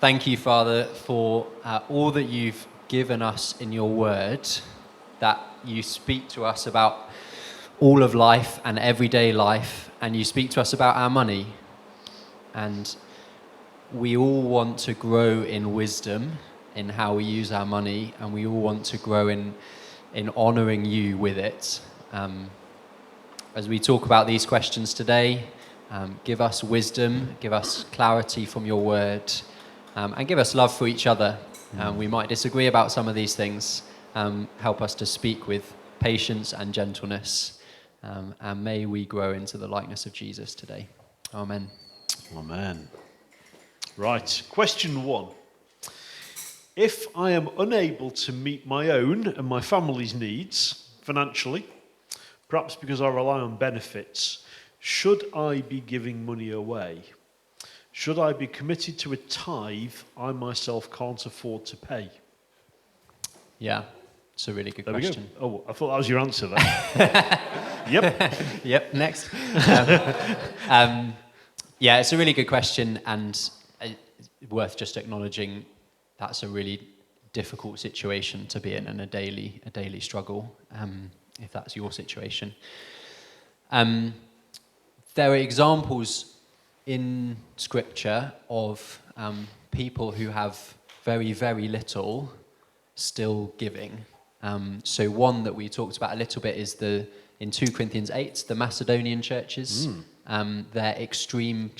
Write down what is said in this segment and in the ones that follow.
Thank you, Father, for all that you've given us in your word, that you speak to us about all of life and everyday life, and you speak to us about our money. And we all want to grow in wisdom in how we use our money, and we all want to grow in honouring you with it. As we talk about these questions today, give us wisdom, give us clarity from your word, and give us love for each other. We might disagree about some of these things. Help us to speak with patience and gentleness. And may we grow into the likeness of Jesus today. Amen. Amen. Right, question 1. If I am unable to meet my own and my family's needs financially, perhaps because I rely on benefits, should I be giving money away? Should I be committed to a tithe I myself can't afford to pay? Yeah, it's a really good There question. we go. Oh, I thought that was your answer there. Yep. Yep, next. Yeah, it's a really good question, and worth just acknowledging that's a really difficult situation to be in, and a daily struggle, if that's your situation. There are examples in Scripture of people who have very, very little still giving. So one that we talked about a little bit is in 2 Corinthians 8, the Macedonian churches, their extreme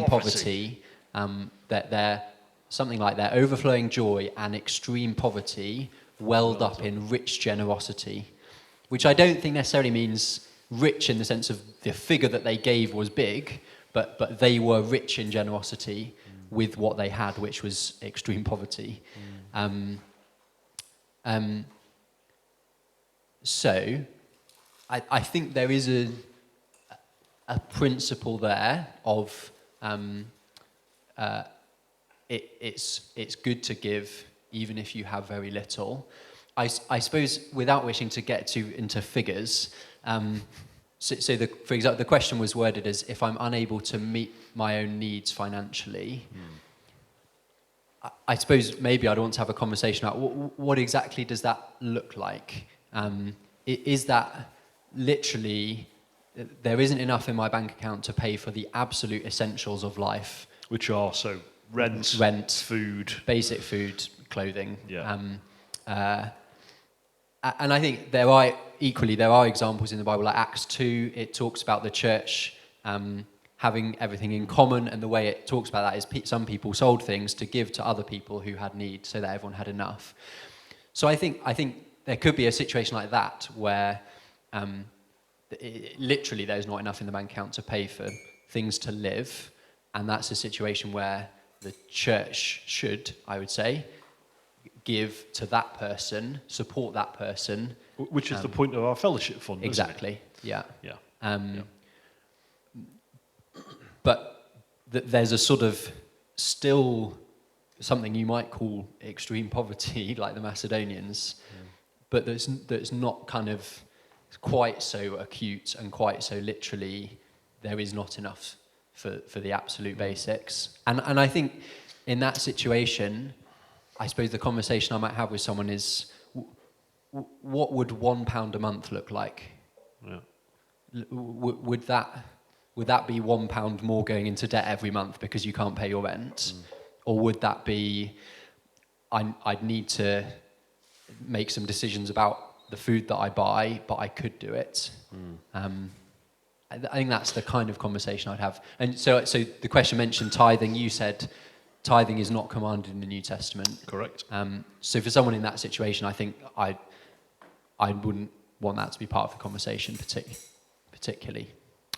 poverty, that they're something like their overflowing joy and extreme poverty welled up in rich generosity, which I don't think necessarily means rich in the sense of the figure that they gave was big, but they were rich in generosity with what they had, which was extreme poverty. So I think there is a principle there of it's good to give even if you have very little. I suppose, without wishing to get into figures, for example, the question was worded as, if I'm unable to meet my own needs financially, I suppose maybe I'd want to have a conversation about what exactly does that look like? Is that literally, there isn't enough in my bank account to pay for the absolute essentials of life? Which are, so rent, food. Basic food, clothing. Yeah. And I think there are examples in the Bible, like Acts 2, it talks about the church having everything in common, and the way it talks about that is some people sold things to give to other people who had need, so that everyone had enough. So I think there could be a situation like that where literally there's not enough in the bank account to pay for things to live, and that's a situation where the church should, I would say, give to that person, support that person. Which is the point of our fellowship fund, exactly, isn't it? Yeah. But there's a sort of still something you might call extreme poverty, like the Macedonians, but that's not kind of quite so acute and quite so literally there is not enough for the absolute basics. And I think in that situation, I suppose the conversation I might have with someone is, what would £1 a month look like? Yeah. Would that be £1 more going into debt every month because you can't pay your rent? Or would that be, I'd need to make some decisions about the food that I buy, but I could do it? I think that's the kind of conversation I'd have. And so the question mentioned tithing. You said tithing is not commanded in the New Testament. Correct. So for someone in that situation, I think I wouldn't want that to be part of the conversation particularly.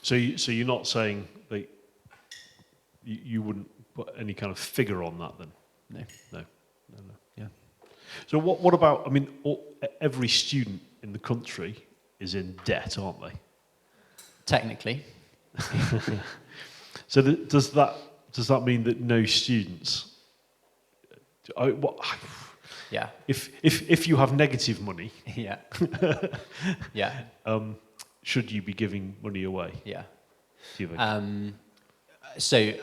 So you're not saying that you wouldn't put any kind of figure on that then? No. Yeah. So what about, I mean, every student in the country is in debt, aren't they? Technically. So does that mean that no students? Yeah. If you have negative money, Yeah. Yeah. Should you be giving money away? Yeah. Do you think? So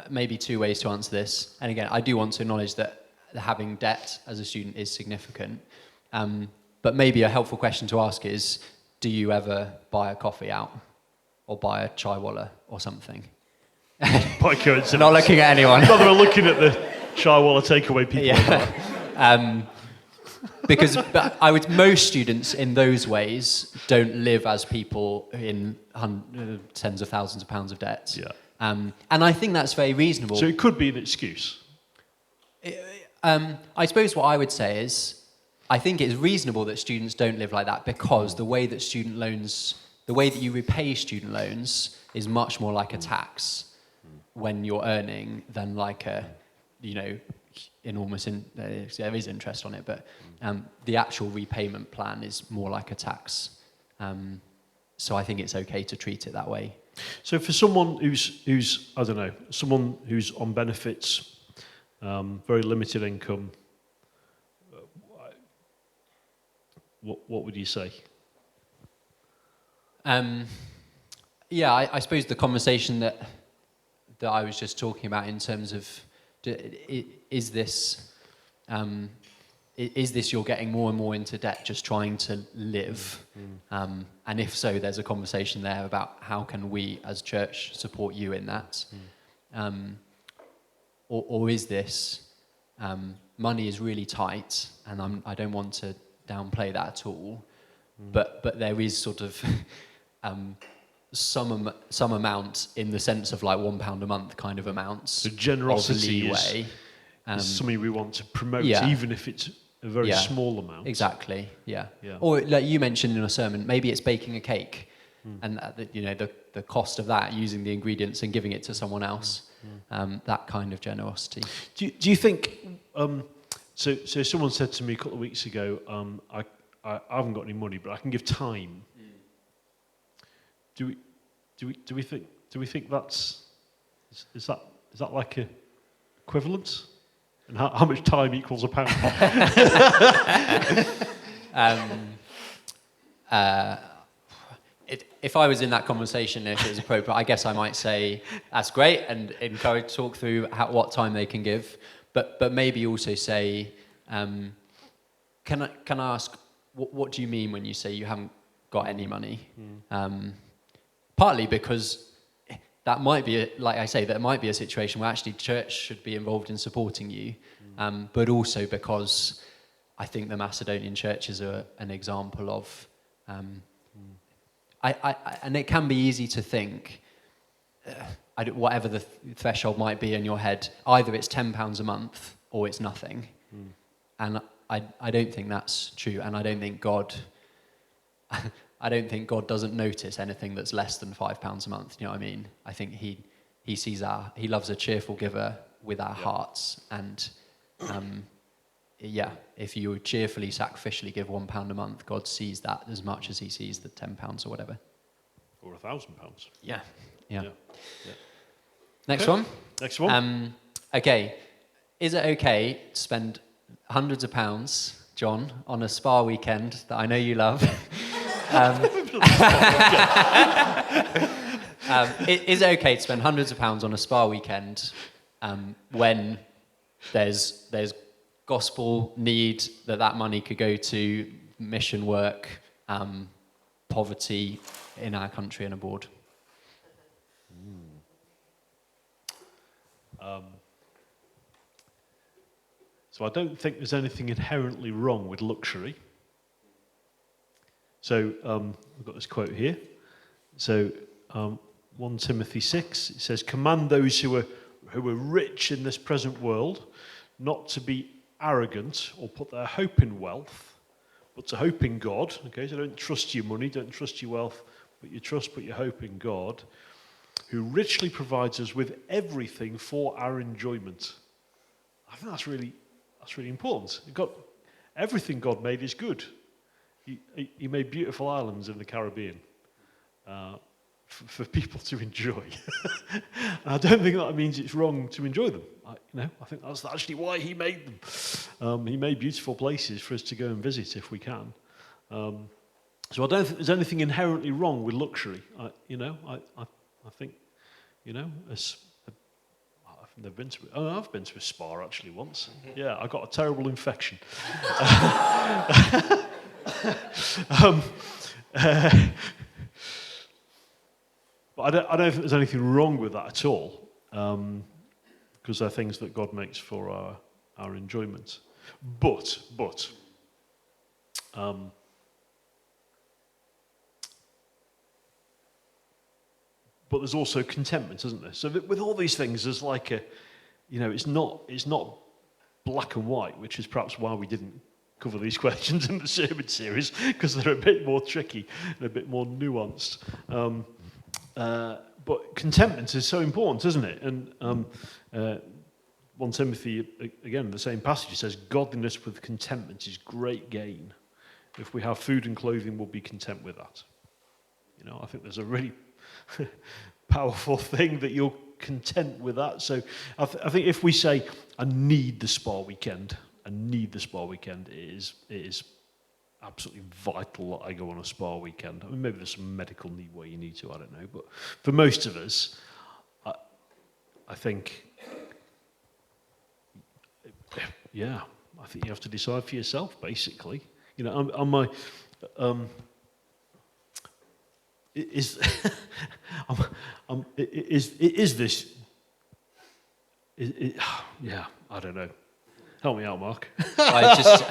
maybe two ways to answer this. And again, I do want to acknowledge that having debt as a student is significant. But maybe a helpful question to ask is, do you ever buy a coffee out or buy a chai walla or something? By coincidence. Not looking at anyone. Not that we're looking at the chai walla takeaway people. Yeah. Because most students in those ways don't live as people in tens of thousands of pounds of debt. Yeah. And I think that's very reasonable. So it could be an excuse. I suppose what I would say is, I think it's reasonable that students don't live like that because the way that you repay student loans is much more like a tax when you're earning than like a, there is interest on it, but the actual repayment plan is more like a tax. So I think it's okay to treat it that way. So for someone who's I don't know, someone who's on benefits, very limited income, what would you say? I suppose the conversation that I was just talking about in terms of is this you're getting more and more into debt just trying to live? And if so, there's a conversation there about how can we as church support you in that? Or is this money is really tight, and I don't want to downplay that at all, but there is sort of some amount in the sense of like £1 a month kind of amounts. So generosity of leeway. Is something we want to promote, Yeah. even if it's a very small amount. Exactly. Yeah. Yeah. Or like you mentioned in a sermon, maybe it's baking a cake, and the cost of that, using the ingredients and giving it to someone else, that kind of generosity. Do you think? So someone said to me a couple of weeks ago, I haven't got any money, but I can give time. Do we think that's is that like a equivalent? And how much time equals a pound? If I was in that conversation, if it was appropriate, I guess I might say that's great and encourage talk through what time they can give, but maybe also say, can I ask what do you mean when you say you haven't got any money? Partly because that might be, like I say, that might be a situation where actually church should be involved in supporting you, but also because I think the Macedonian churches are an example of, and it can be easy to think, whatever the threshold might be in your head, either it's £10 a month or it's nothing. And I don't think that's true, and I don't think God doesn't notice anything that's less than £5 a month. You know what I mean? I think he sees he loves a cheerful giver with our hearts, and if you cheerfully, sacrificially give £1 a month, God sees that as much as he sees the £10 or whatever. Or £1,000. Yeah. Yeah. Next Okay. one. Next one. Okay. Is it okay to spend hundreds of pounds, John, on a spa weekend that I know you love? Is it okay to spend hundreds of pounds on a spa weekend when there's gospel need that money could go to mission work, poverty in our country and abroad? So I don't think there's anything inherently wrong with luxury. So I've got this quote here. So 1 Timothy 6, it says, "Command those who are rich in this present world not to be arrogant or put their hope in wealth, but to hope in God." Okay, so don't trust your money, don't trust your wealth, but put your hope in God, who richly provides us with everything for our enjoyment. I think that's really important. Everything God made is good. He made beautiful islands in the Caribbean for people to enjoy. I don't think that means it's wrong to enjoy them. I think that's actually why he made them. He made beautiful places for us to go and visit if we can. So I don't think there's anything inherently wrong with luxury. I think, Never been to. Oh, I've been to a spa actually once. Yeah, I got a terrible infection. But I don't think there's anything wrong with that at all, because they're things that God makes for our enjoyment. But there's also contentment, isn't there? So with all these things, there's like it's not black and white, which is perhaps why we didn't cover these questions in the sermon series, because they're a bit more tricky and a bit more nuanced. But contentment is so important, isn't it? And 1 Timothy, again, the same passage, says, godliness with contentment is great gain. If we have food and clothing, we'll be content with that. I think there's a really powerful thing that you're content with that. So I think if we say, I need the spa weekend, it is absolutely vital that I go on a spa weekend. I mean, maybe there's some medical need where you need to, I don't know. But for most of us, I think, yeah, I think you have to decide for yourself, basically. Is this? Yeah, I don't know. Help me out, Mark. I just,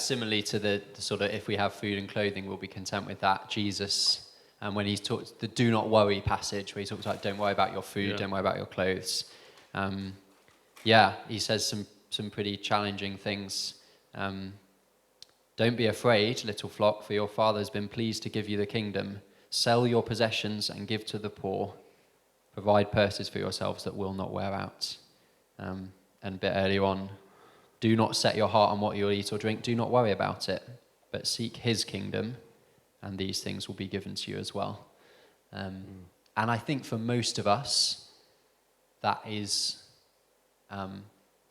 similarly to the sort of, if we have food and clothing, we'll be content with that. Jesus, and when he's talked the "do not worry" passage, where he talks about don't worry about your food, don't worry about your clothes. He says some pretty challenging things. Don't be afraid, little flock, for your Father has been pleased to give you the kingdom. Sell your possessions and give to the poor. Provide purses for yourselves that will not wear out. And a bit earlier on, do not set your heart on what you'll eat or drink. Do not worry about it, but seek his kingdom, and these things will be given to you as well. And I think for most of us, that is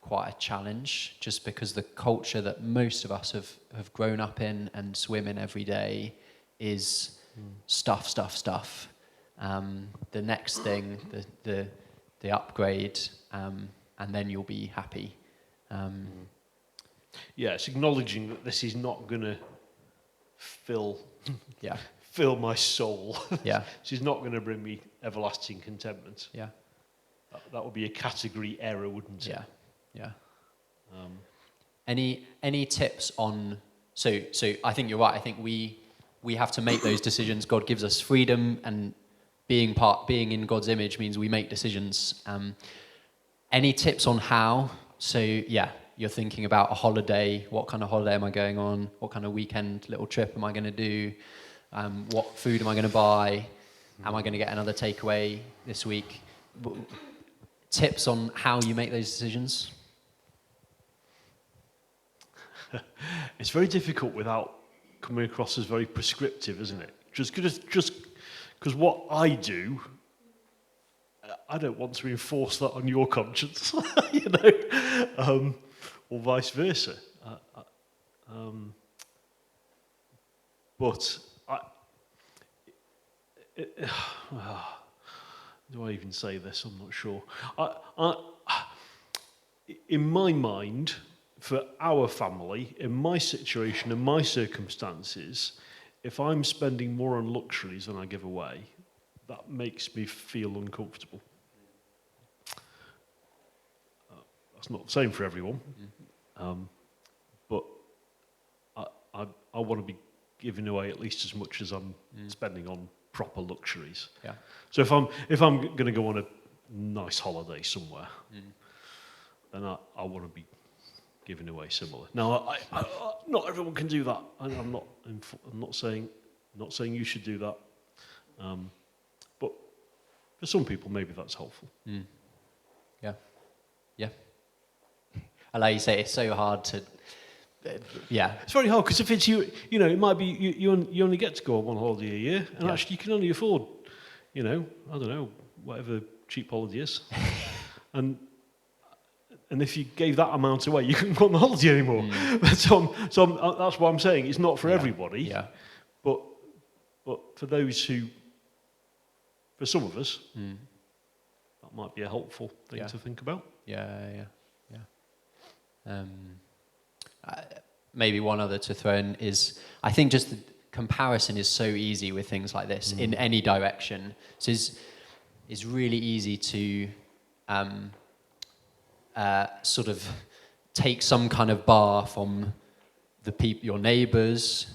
quite a challenge, just because the culture that most of us have grown up in and swim in every day is stuff. The next thing, the upgrade, and then you'll be happy. It's acknowledging that this is not going to fill my soul. Yeah. This is not going to bring me everlasting contentment. Yeah. That would be a category error, wouldn't it? Yeah. Yeah. Any tips on? So I think you're right. I think we have to make those decisions. God gives us freedom, and being in God's image means we make decisions. Any tips on how? So you're thinking about a holiday. What kind of holiday am I going on? What kind of weekend little trip am I going to do? What food am I going to buy? Am I going to get another takeaway this week? Tips on how you make those decisions? It's very difficult without coming across as very prescriptive, isn't it? Just because what I do, I don't want to enforce that on your conscience, or vice versa. But do I even say this? I'm not sure. In my mind, for our family, in my situation, in my circumstances, if I'm spending more on luxuries than I give away, that makes me feel uncomfortable. That's not the same for everyone, but I want to be giving away at least as much as I'm spending on proper luxuries. Yeah. So if I'm going to go on a nice holiday somewhere, then I want to be giving away similar. Now, I not everyone can do that. I'm not saying you should do that. But for some people, maybe that's helpful. Yeah. And like you say, it's so hard to. It's very hard because if it's you, it might be you only get to go on one holiday a year, and actually you can only afford, I don't know, whatever cheap holiday is, and if you gave that amount away, you couldn't go on the holiday anymore. So that's why I'm saying it's not for everybody. Yeah. But for those who, for some of us, that might be a helpful thing to think about. Yeah. Maybe one other to throw in is, I think just the comparison is so easy with things like this in any direction. So it's really easy to sort of take some kind of bar from the your neighbours,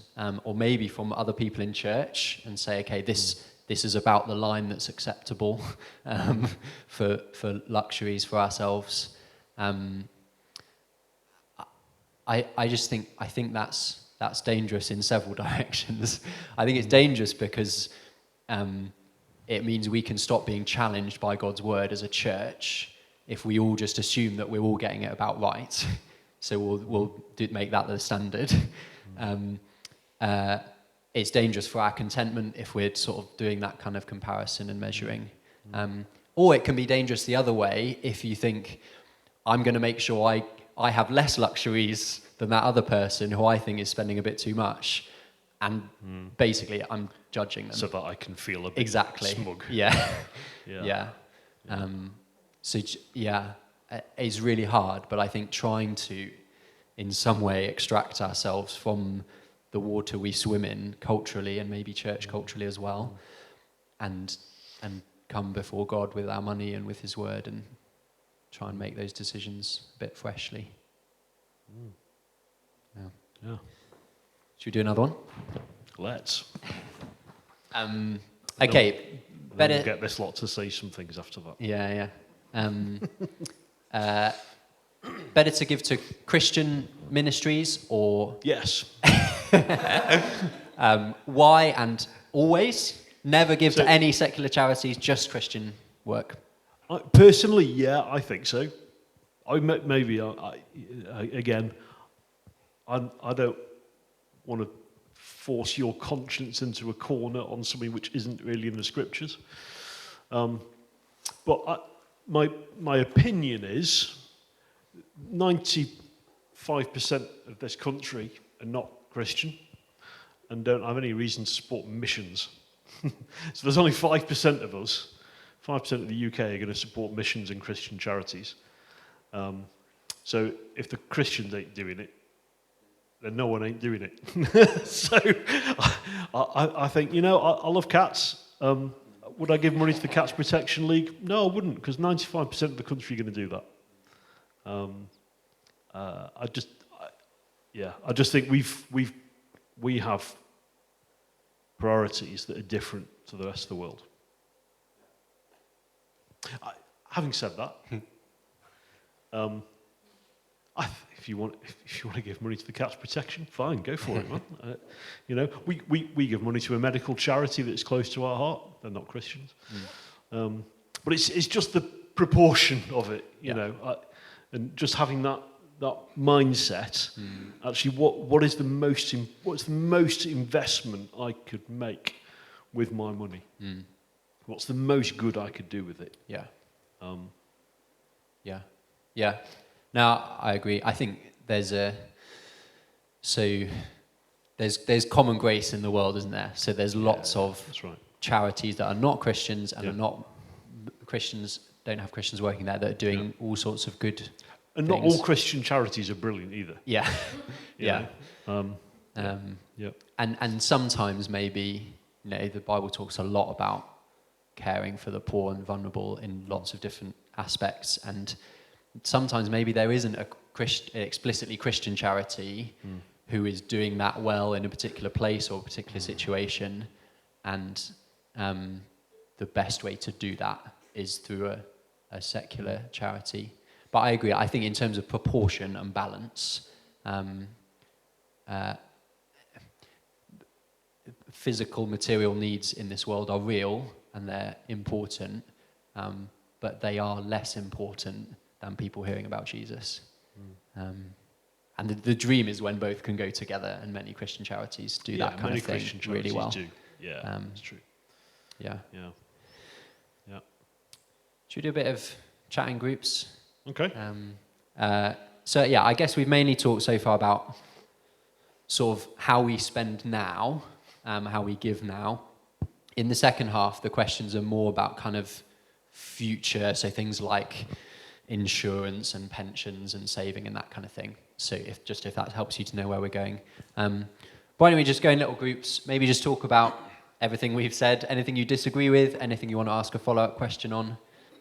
or maybe from other people in church, and say, okay, this is about the line that's acceptable for luxuries for ourselves. I think that's dangerous in several directions. I think it's dangerous because it means we can stop being challenged by God's word as a church if we all just assume that we're all getting it about right. So we'll make that the standard. It's dangerous for our contentment if we're sort of doing that kind of comparison and measuring. Or it can be dangerous the other way if you think, I'm going to make sure I have less luxuries than that other person who I think is spending a bit too much. And basically, I'm judging them. So that I can feel a bit smug. Yeah. Yeah. It's really hard, but I think trying to, in some way, extract ourselves from the water we swim in culturally, and maybe church culturally as well, and come before God with our money and with his word and try and make those decisions a bit freshly. Yeah. Should we do another one? Let's. Okay. Better we'll get this lot to say some things after that. Yeah. Better to give to Christian ministries or... Yes. Why and always never give to any secular charities, just Christian work? Personally, yeah, I think so. I don't want to force your conscience into a corner on something which isn't really in the scriptures. But my opinion is 95% of this country are not Christian and don't have any reason to support missions. So there's only 5% of us, 5% of the UK are going to support missions and Christian charities. So if the Christians ain't doing it, then no one ain't doing it. So I think, I love cats. Would I give money to the Cats Protection League? No, I wouldn't, because 95% of the country are going to do that. I just think we have priorities that are different to the rest of the world. Having said that, if you want to give money to the Cats Protection, fine, go for it, man. We give money to a medical charity that's close to our heart. They're not Christians, but it's just the proportion of it, you know, and just having that mindset. Actually, what's the most investment I could make with my money? What's the most good I could do with it? Yeah. Now, I agree. I think there's common grace in the world, isn't there? So there's lots of charities that are not Christians and are not Christians, don't have Christians working there, that are doing all sorts of good and things. Not all Christian charities are brilliant either. And sometimes maybe, the Bible talks a lot about caring for the poor and vulnerable in lots of different aspects, and sometimes maybe there isn't an explicitly Christian charity who is doing that well in a particular place or a particular situation, and the best way to do that is through a secular charity. But I agree. I think in terms of proportion and balance, physical material needs in this world are real and they're important, but they are less important than people hearing about Jesus. And the dream is when both can go together, and many Christian charities do that kind of thing really well. Do. Yeah, that's true. Yeah. Should we do a bit of chatting groups? Okay. I guess we've mainly talked so far about sort of how we spend now, how we give now. In the second half, the questions are more about kind of future, so things like insurance and pensions and saving and that kind of thing. So if that helps you to know where we're going. Why don't we just go in little groups, maybe just talk about everything we've said, anything you disagree with, anything you want to ask a follow-up question on,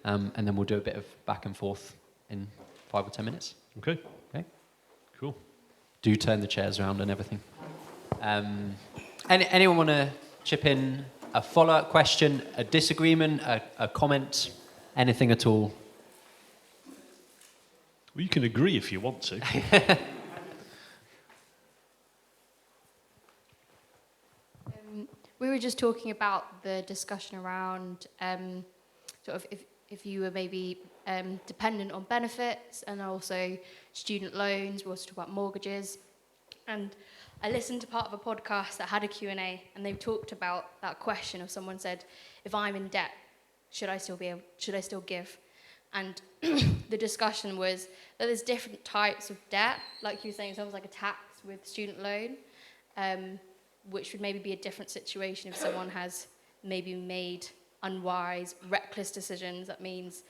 and then we'll do a bit of back and forth in 5 or 10 minutes. Okay. Okay. Cool. Do turn the chairs around and everything. Anyone want to chip in a follow-up question, a disagreement, a comment, anything at all? Well, you can agree if you want to. We were just talking about the discussion around sort of if you were maybe dependent on benefits and also student loans. We also talk about mortgages. And I listened to part of a podcast that had a Q&A, and they talked about that question of someone said, if I'm in debt, should I still give? And the discussion was that there's different types of debt, like you were saying, it's almost like a tax with student loan, which would maybe be a different situation if someone has maybe made unwise, reckless decisions. That means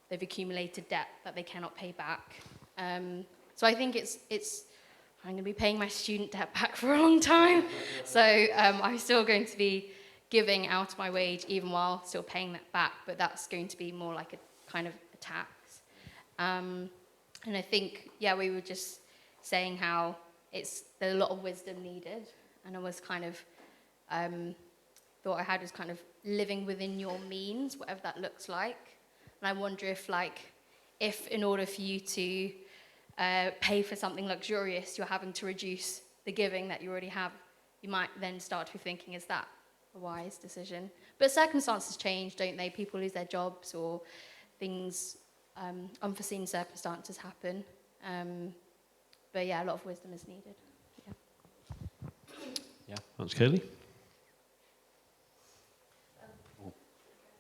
they've accumulated debt that they cannot pay back. So I think I'm going to be paying my student debt back for a long time. So I'm still going to be giving out of my wage even while still paying that back, but that's going to be more like a kind of a tax. And I think, we were just saying how there's a lot of wisdom needed, and I was kind of thought I had was kind of living within your means, whatever that looks like. And I wonder if in order for you to pay for something luxurious, you're having to reduce the giving that you already have, you might then start to be thinking, is that a wise decision? But circumstances change, don't they? People lose their jobs or things, unforeseen circumstances happen. But a lot of wisdom is needed. Yeah. Thanks, Kaylee.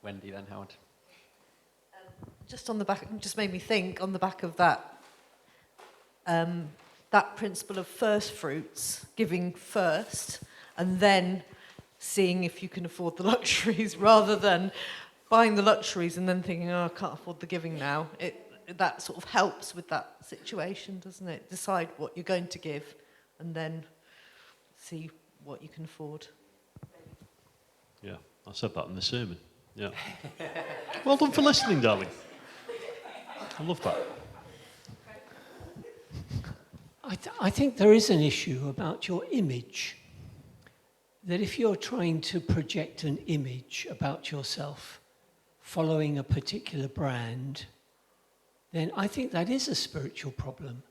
Wendy, then Howard. Just on the back, just made me think on the back of that, that principle of first fruits, giving first, and then seeing if you can afford the luxuries, rather than buying the luxuries and then thinking, I can't afford the giving now. That sort of helps with that situation, doesn't it? Decide what you're going to give, and then see what you can afford. Yeah, I said that in the sermon. Yeah. Well done for listening, darling. I love that. I think there is an issue about your image. That if you're trying to project an image about yourself, following a particular brand, then I think that is a spiritual problem,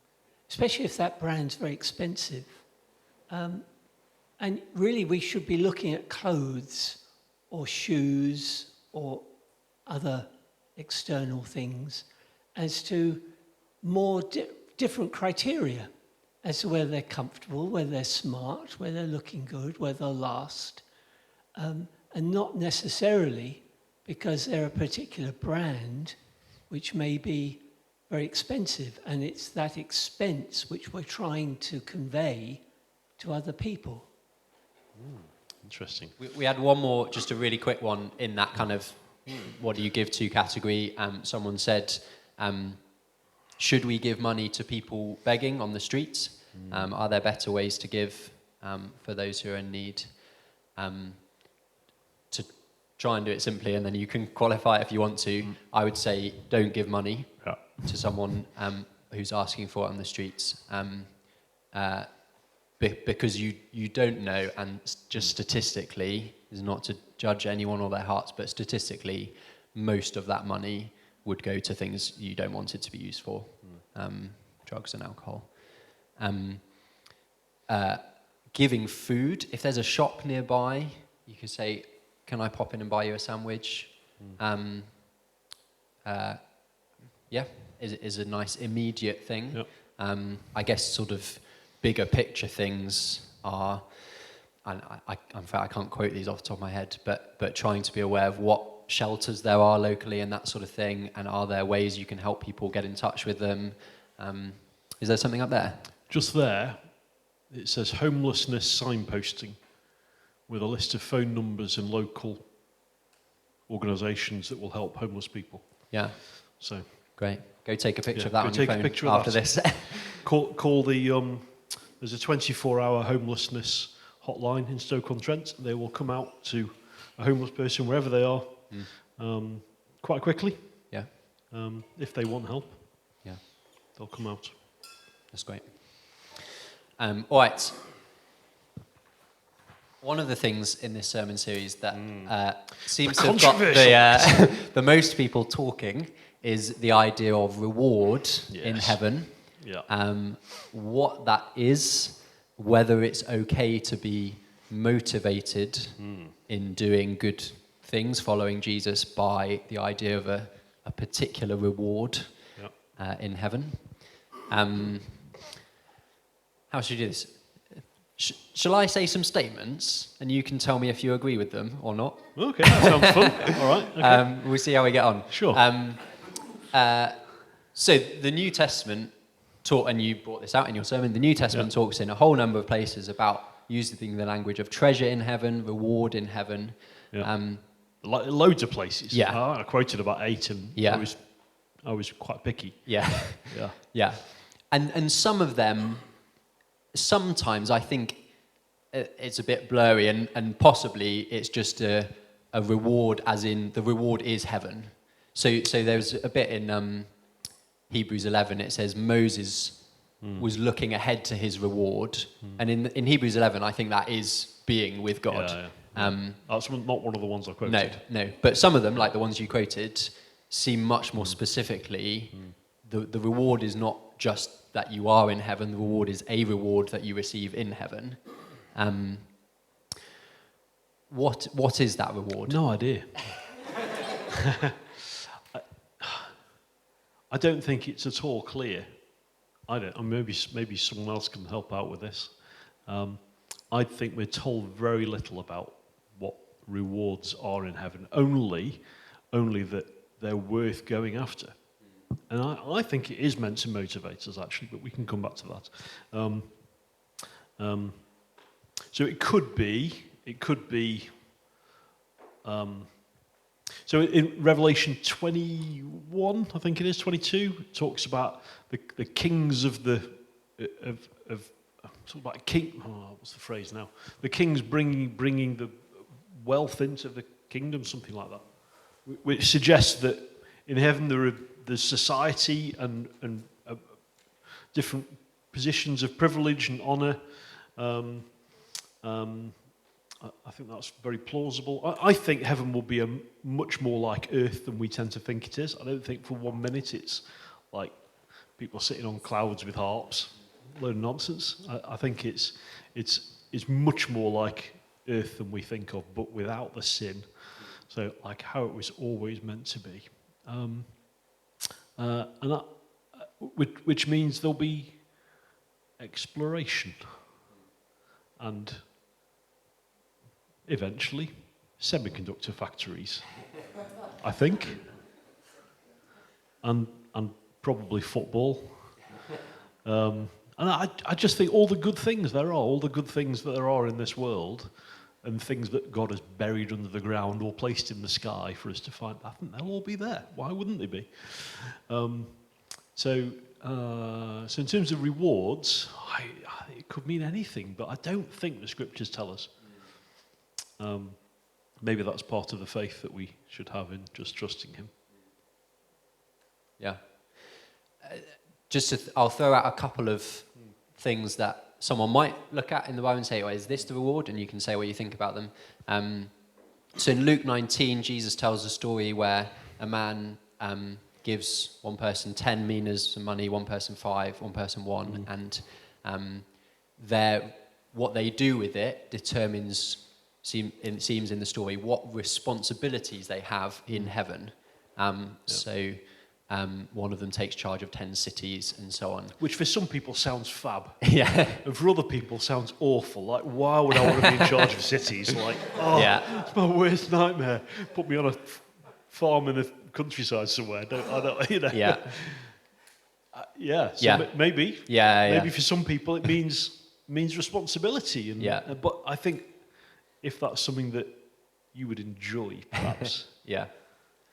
especially if that brand's very expensive. And really, we should be looking at clothes or shoes or other external things as to more different criteria as to whether they're comfortable, whether they're smart, whether they're looking good, whether they'll last, and not necessarily because they're a particular brand which may be very expensive, and it's that expense which we're trying to convey to other people. Interesting. We had one more, just a really quick one in that kind of what do you give to category. Someone said, should we give money to people begging on the streets? Are there better ways to give for those who are in need? To try and do it simply, and then you can qualify it if you want to. I would say don't give money to someone who's asking for it on the streets. Because you don't know, and just statistically, is not to judge anyone or their hearts, but statistically, most of that money would go to things you don't want it to be used for, drugs and alcohol. Giving food, if there's a shop nearby, you can say, can I pop in and buy you a sandwich? Is a nice immediate thing. Yep. I guess sort of bigger picture things are, and in fact I can't quote these off the top of my head, but trying to be aware of what shelters there are locally and that sort of thing, and are there ways you can help people get in touch with them? Is there something up there? Just there, it says homelessness signposting with a list of phone numbers and local organisations that will help homeless people. Yeah, So great. Go take a picture of that go on take a your phone picture of after that. this. call the there's a 24-hour homelessness hotline in Stoke-on-Trent. They will come out to a homeless person wherever they are quite quickly. Yeah, If they want help, yeah, they'll come out. that's great. All right. One of the things in this sermon series that seems to have got the most people talking is the idea of reward in Yes. heaven. Yeah. What that is, whether it's okay to be motivated in doing good things, following Jesus, by the idea of a particular reward in heaven. How should we do this? Shall I say some statements and you can tell me if you agree with them or not? Okay, that sounds fun. All right. Okay. We'll see how we get on. Sure. So the New Testament taught, and you brought this out in your sermon, the New Testament talks in a whole number of places about using the language of treasure in heaven, reward in heaven. Yeah. Loads of places. Yeah. I quoted about 8 and Yeah. I was quite picky. Yeah. Yeah. Yeah. And some of them, sometimes I think it's a bit blurry, and possibly it's just a reward, as in the reward is heaven. So there's a bit in Hebrews 11, it says Moses was looking ahead to his reward. And in Hebrews 11, I think that is being with God. Yeah. That's not one of the ones I quoted. No. But some of them, like the ones you quoted, seem much more specifically, the reward is not just that you are in heaven, the reward is a reward that you receive in heaven. What is that reward? No idea. I don't think it's at all clear. I don't. Maybe someone else can help out with this. I think we're told very little about what rewards are in heaven. Only that they're worth going after. And I think it is meant to motivate us, actually, but we can come back to that. So it could be. So in Revelation 21, I think it is 22, it talks about the kings of talk about king. Oh, what's the phrase now? The kings bringing the wealth into the kingdom, something like that, which suggests that in heaven there's society and different positions of privilege and honour. I think that's very plausible. I think heaven will be much more like earth than we tend to think it is. I don't think for 1 minute it's like people sitting on clouds with harps, load of nonsense. I think it's much more like earth than we think of, but without the sin. So like how it was always meant to be. And that, which means there'll be exploration and eventually semiconductor factories, I think, and probably football. And I just think all the good things that there are in this world, and things that God has buried under the ground or placed in the sky for us to find, I think they'll all be there. Why wouldn't they be? So in terms of rewards, it could mean anything, but I don't think the scriptures tell us. Maybe that's part of the faith that we should have in just trusting him. Yeah. I'll throw out a couple of things that someone might look at in the Bible and say, is this the reward? And you can say what you think about them. So in Luke 19, Jesus tells a story where a man gives one person 10 minas of money, one person 5, one person 1, and what they do with it determines, it seems in the story, what responsibilities they have in heaven. So one of them takes charge of 10 cities and so on. Which for some people sounds fab. Yeah. And for other people sounds awful. Like, why would I want to be in charge of cities? Like, it's my worst nightmare. Put me on a farm in the countryside somewhere. Yeah. Maybe. Maybe for some people it means responsibility. But I think if that's something that you would enjoy, perhaps, Yeah.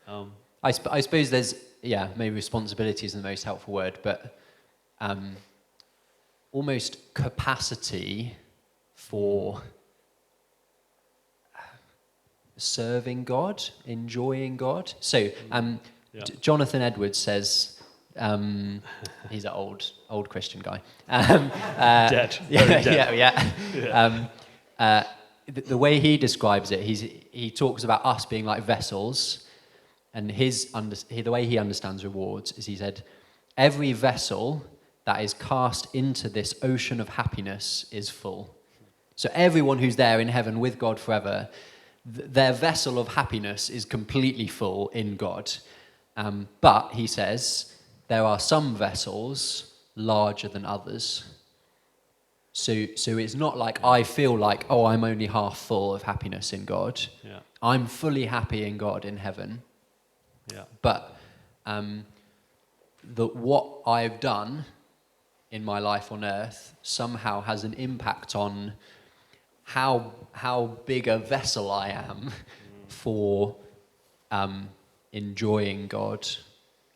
Um, I suppose there's, yeah, maybe responsibility isn't the most helpful word, but almost capacity for serving God, enjoying God. So Yeah. Jonathan Edwards says, he's an old Christian guy. Dead. Yeah, Very dead. yeah. The way he describes it, he talks about us being like vessels, and the way he understands rewards is he said, every vessel that is cast into this ocean of happiness is full. So everyone who's there in heaven with God forever, their vessel of happiness is completely full in God. But, he says, there are some vessels larger than others. So it's not like I feel like, oh, I'm only half full of happiness in God. Yeah. I'm fully happy in God in heaven. Yeah. But what I've done in my life on earth somehow has an impact on how big a vessel I am for enjoying God.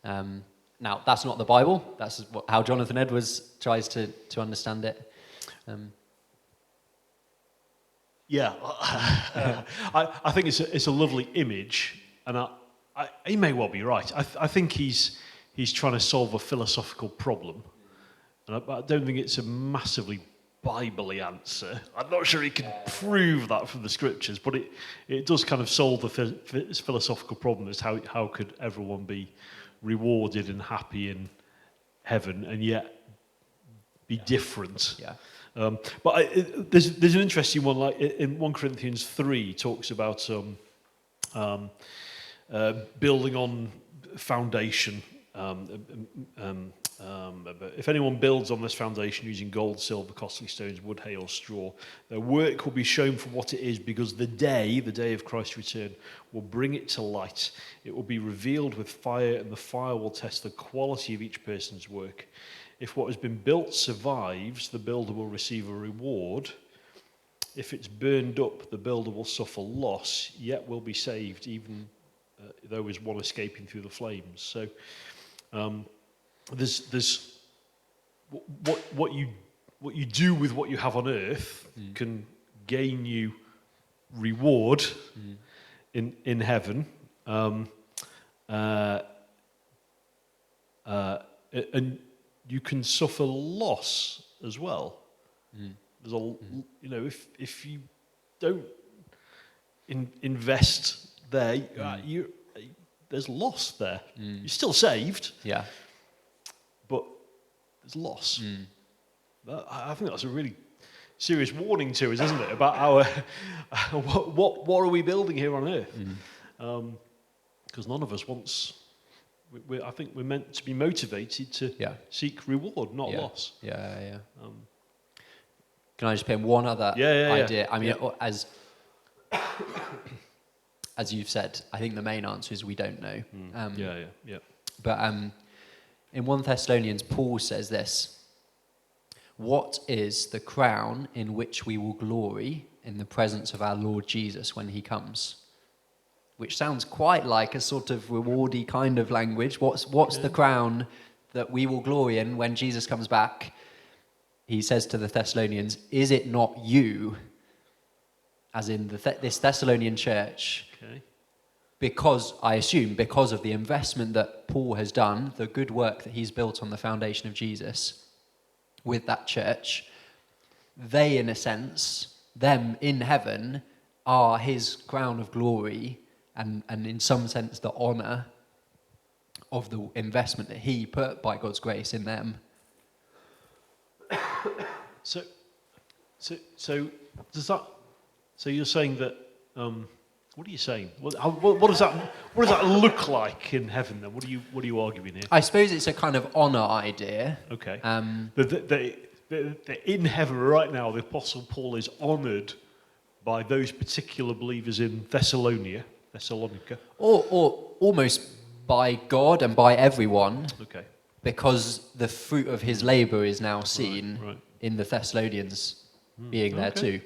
Now, that's not the Bible. That's how Jonathan Edwards tries to understand it. Yeah, I think it's a lovely image, and he may well be right. I think he's trying to solve a philosophical problem, and I don't think it's a massively Bible-y answer. I'm not sure he can prove that from the scriptures, but it does kind of solve the philosophical problem as how could everyone be rewarded and happy in heaven and yet be different. Yeah. But there's an interesting one, like in 1 Corinthians 3, talks about building on foundation. If anyone builds on this foundation using gold, silver, costly stones, wood, hay, or straw, their work will be shown for what it is, because the day of Christ's return, will bring it to light. It will be revealed with fire, and the fire will test the quality of each person's work. If what has been built survives, the builder will receive a reward. If it's burned up, the builder will suffer loss, yet will be saved, even though is one escaping through the flames. So there's what you do with what you have on earth can gain you reward in heaven, and you can suffer loss as well. There's if you don't invest there, there's loss there. You're still saved, Yeah. but there's loss. I think that's a really serious warning to us, isn't it, about our what are we building here on earth? Because none of us wants. I think we're meant to be motivated to seek reward, not loss. Yeah. Can I just put in one other idea? Yeah. I mean, as you've said, I think the main answer is we don't know. Yeah. But in 1 Thessalonians, Paul says this: what is the crown in which we will glory in the presence of our Lord Jesus when he comes? Which sounds quite like a sort of rewardy kind of language. What's the crown that we will glory in when Jesus comes back? He says to the Thessalonians, is it not you, as in this Thessalonian church, because of the investment that Paul has done, the good work that he's built on the foundation of Jesus with that church, they, in a sense, them in heaven, are his crown of glory, and in some sense the honour of the investment that he put by God's grace in them. So does that? So you're saying that? What are you saying? What does that look like in heaven? Then what are you arguing here? I suppose it's a kind of honour idea. Okay. In heaven right now, the Apostle Paul is honoured by those particular believers in Thessalonica, or almost by God and by everyone. Okay. Because the fruit of his labour is now seen Right. in the Thessalonians being there too.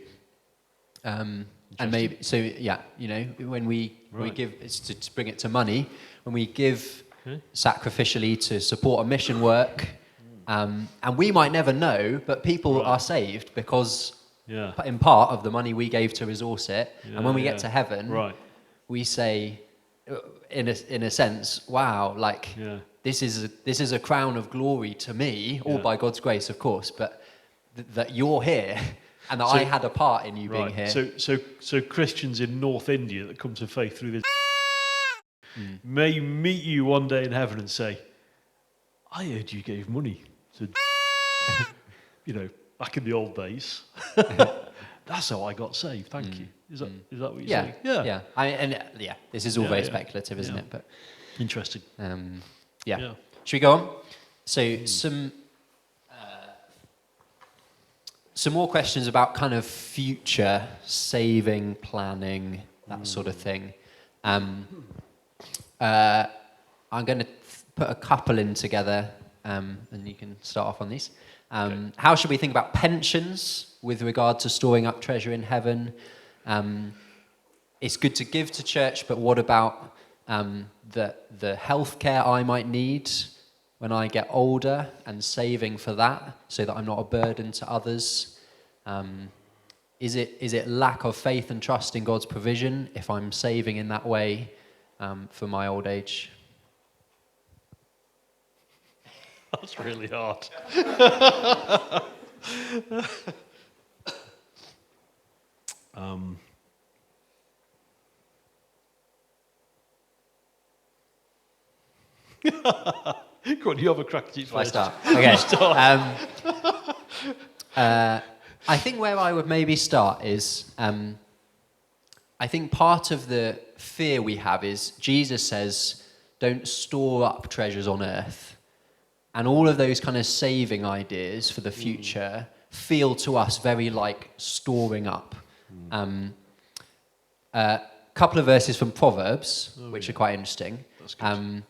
And maybe, so yeah, when we Right. give, it's to bring it to money, when we give Okay. sacrificially to support a mission work, and we might never know, but people Right. are saved because Yeah. in part of the money we gave to resource it. And when we Yeah, get to heaven, Right. we say, in a sense, wow, like Yeah. this is a crown of glory to me, all Yeah. by God's grace, of course, but that you're here and that So- I had a part in you being Right. here. So Christians in North India that come to faith through this may meet you one day in heaven and say, "I heard you gave money to, back in the old days. That's how I got saved. Thank you." Is that what you're Yeah, saying? yeah. This is all very Yeah. speculative, isn't Yeah. it? But Interesting. yeah. Yeah. Should we go on? So some more questions about kind of future saving, planning, that sort of thing. I'm going to put a couple in together, and you can start off on these. Okay. How should we think about pensions with regard to storing up treasure in heaven? It's good to give to church, but what about the healthcare I might need when I get older and saving for that so that I'm not a burden to others? Is it lack of faith and trust in God's provision if I'm saving in that way for my old age? That's really hard. Go on, you have a crack at it Shall I first. start? Okay. Start. I think where I would maybe start is, I think part of the fear we have is Jesus says, don't store up treasures on earth. And all of those kind of saving ideas for the future feel to us very like storing up. A couple of verses from Proverbs, which are quite interesting. That's good.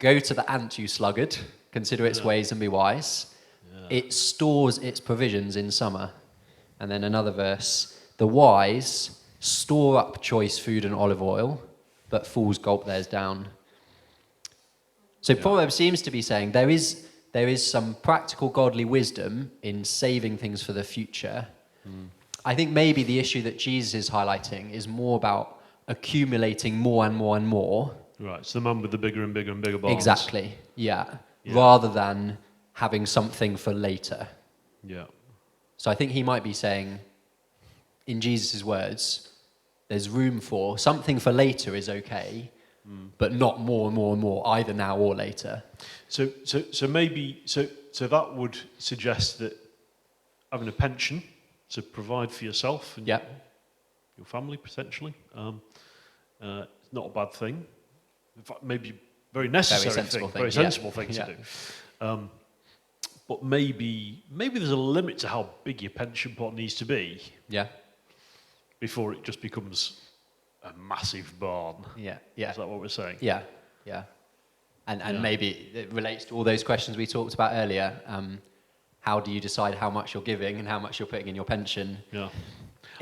Go to the ant, you sluggard, consider its ways and be wise. It stores its provisions in summer. And then another verse, the wise store up choice food and olive oil, but fools gulp theirs down. So Proverbs seems to be saying there is some practical godly wisdom in saving things for the future. I think maybe the issue that Jesus is highlighting is more about accumulating more and more and more. Right, so the man with the bigger and bigger and bigger barns. Exactly, yeah. Yeah. Rather than having something for later. Yeah. So I think he might be saying, in Jesus' words, there's room for something for later is okay, but not more and more and more, either now or later. So maybe that would suggest that having a pension to provide for yourself and Yeah, your family potentially, it's not a bad thing. In fact, maybe very necessary sensible thing, thing, very yeah. sensible thing Yeah. to do. But maybe there's a limit to how big your pension pot needs to be yeah, before it just becomes a massive barn. yeah, Is that what we're saying? yeah, yeah. And Yeah. maybe it relates to all those questions we talked about earlier. How do you decide how much you're giving and how much you're putting in your pension? Yeah.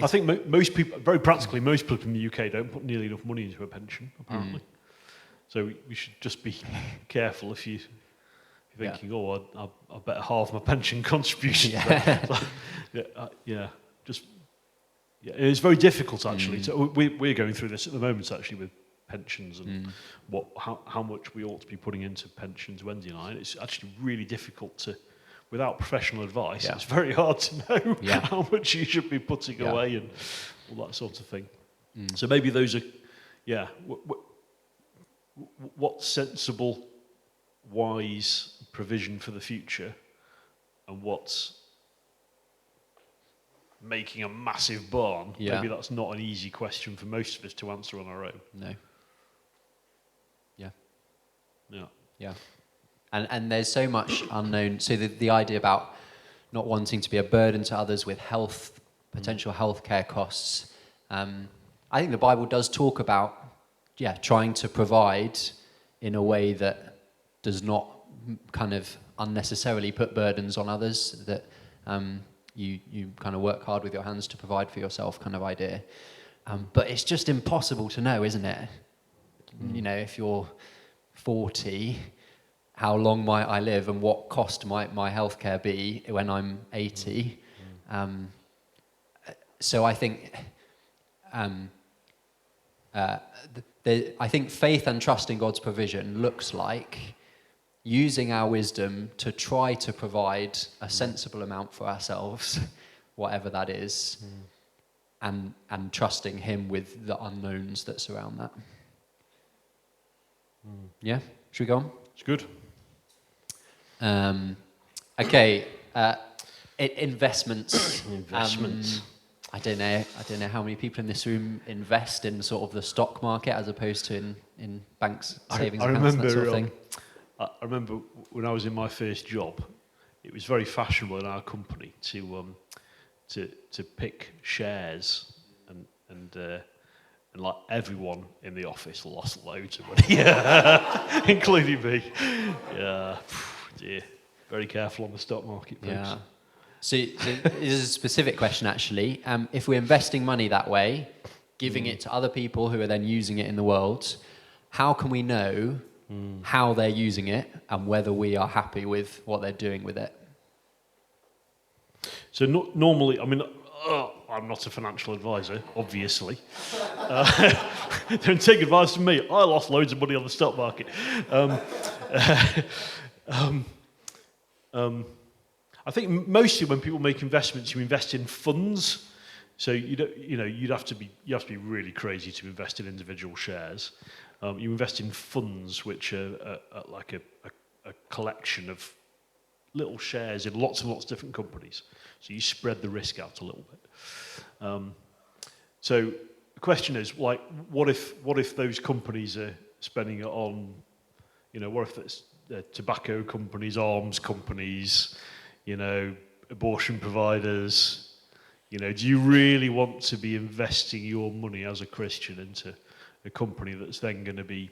I think most people, very practically, most people in the UK don't put nearly enough money into a pension, apparently. So we should just be careful if you're thinking, I better halve my pension contribution. It's very difficult, actually. So we're going through this at the moment, actually, with pensions and how much we ought to be putting into pensions, Wendy and I. And it's actually really difficult to, without professional advice, Yeah. it's very hard to know Yeah. how much you should be putting Yeah. away and all that sort of thing. So maybe those are, what's sensible, wise provision for the future, and what's making a massive barn. Yeah. Maybe that's not an easy question for most of us to answer on our own. No. Yeah. Yeah. Yeah. And there's so much unknown. So the idea about not wanting to be a burden to others with potential healthcare costs. I think the Bible does talk about, trying to provide in a way that does not kind of unnecessarily put burdens on others. That you kind of work hard with your hands to provide for yourself kind of idea. But it's just impossible to know, isn't it? You know, if you're 40, how long might I live and what cost might my healthcare be when I'm 80? So I think I think faith and trust in God's provision looks like using our wisdom to try to provide a sensible amount for ourselves, whatever that is, and trusting him with the unknowns that surround that. Yeah? Should we go on? It's good. Okay. Investments. Investments. I don't know how many people in this room invest in sort of the stock market as opposed to in banks, savings accounts, and that sort of thing. I remember when I was in my first job, it was very fashionable in our company to pick shares, and like everyone in the office lost loads of money, including me. Yeah, dear. Very careful on the stock market, folks. Yeah. So this is a specific question, actually. If we're investing money that way, giving it to other people who are then using it in the world, how can we know how they're using it and whether we are happy with what they're doing with it? So normally, I mean, I'm not a financial advisor, obviously. Don't take advice from me. I lost loads of money on the stock market. I think mostly when people make investments, you invest in funds. So you have to be really crazy to invest in individual shares. You invest in funds, which are like a collection of little shares in lots and lots of different companies. So you spread the risk out a little bit. So the question is, like, what if those companies are spending it on, what if it's tobacco companies, arms companies, abortion providers? Do you really want to be investing your money as a Christian into a company that's then going to be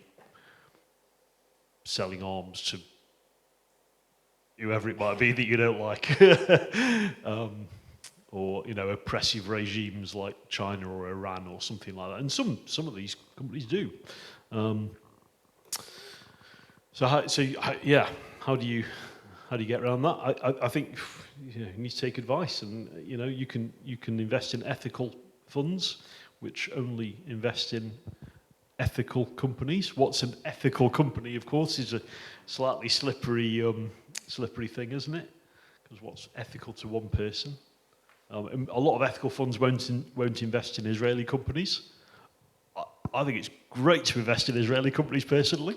selling arms to whoever it might be that you don't like? Or oppressive regimes like China or Iran or something like that. And some of these companies do. How do you get around that? I think you need to take advice, and you can invest in ethical funds, which only invest in ethical companies. What's an ethical company? Of course, is a slightly slippery thing, isn't it? Because what's ethical to one person? A lot of ethical funds won't invest in Israeli companies. I think it's great to invest in Israeli companies personally.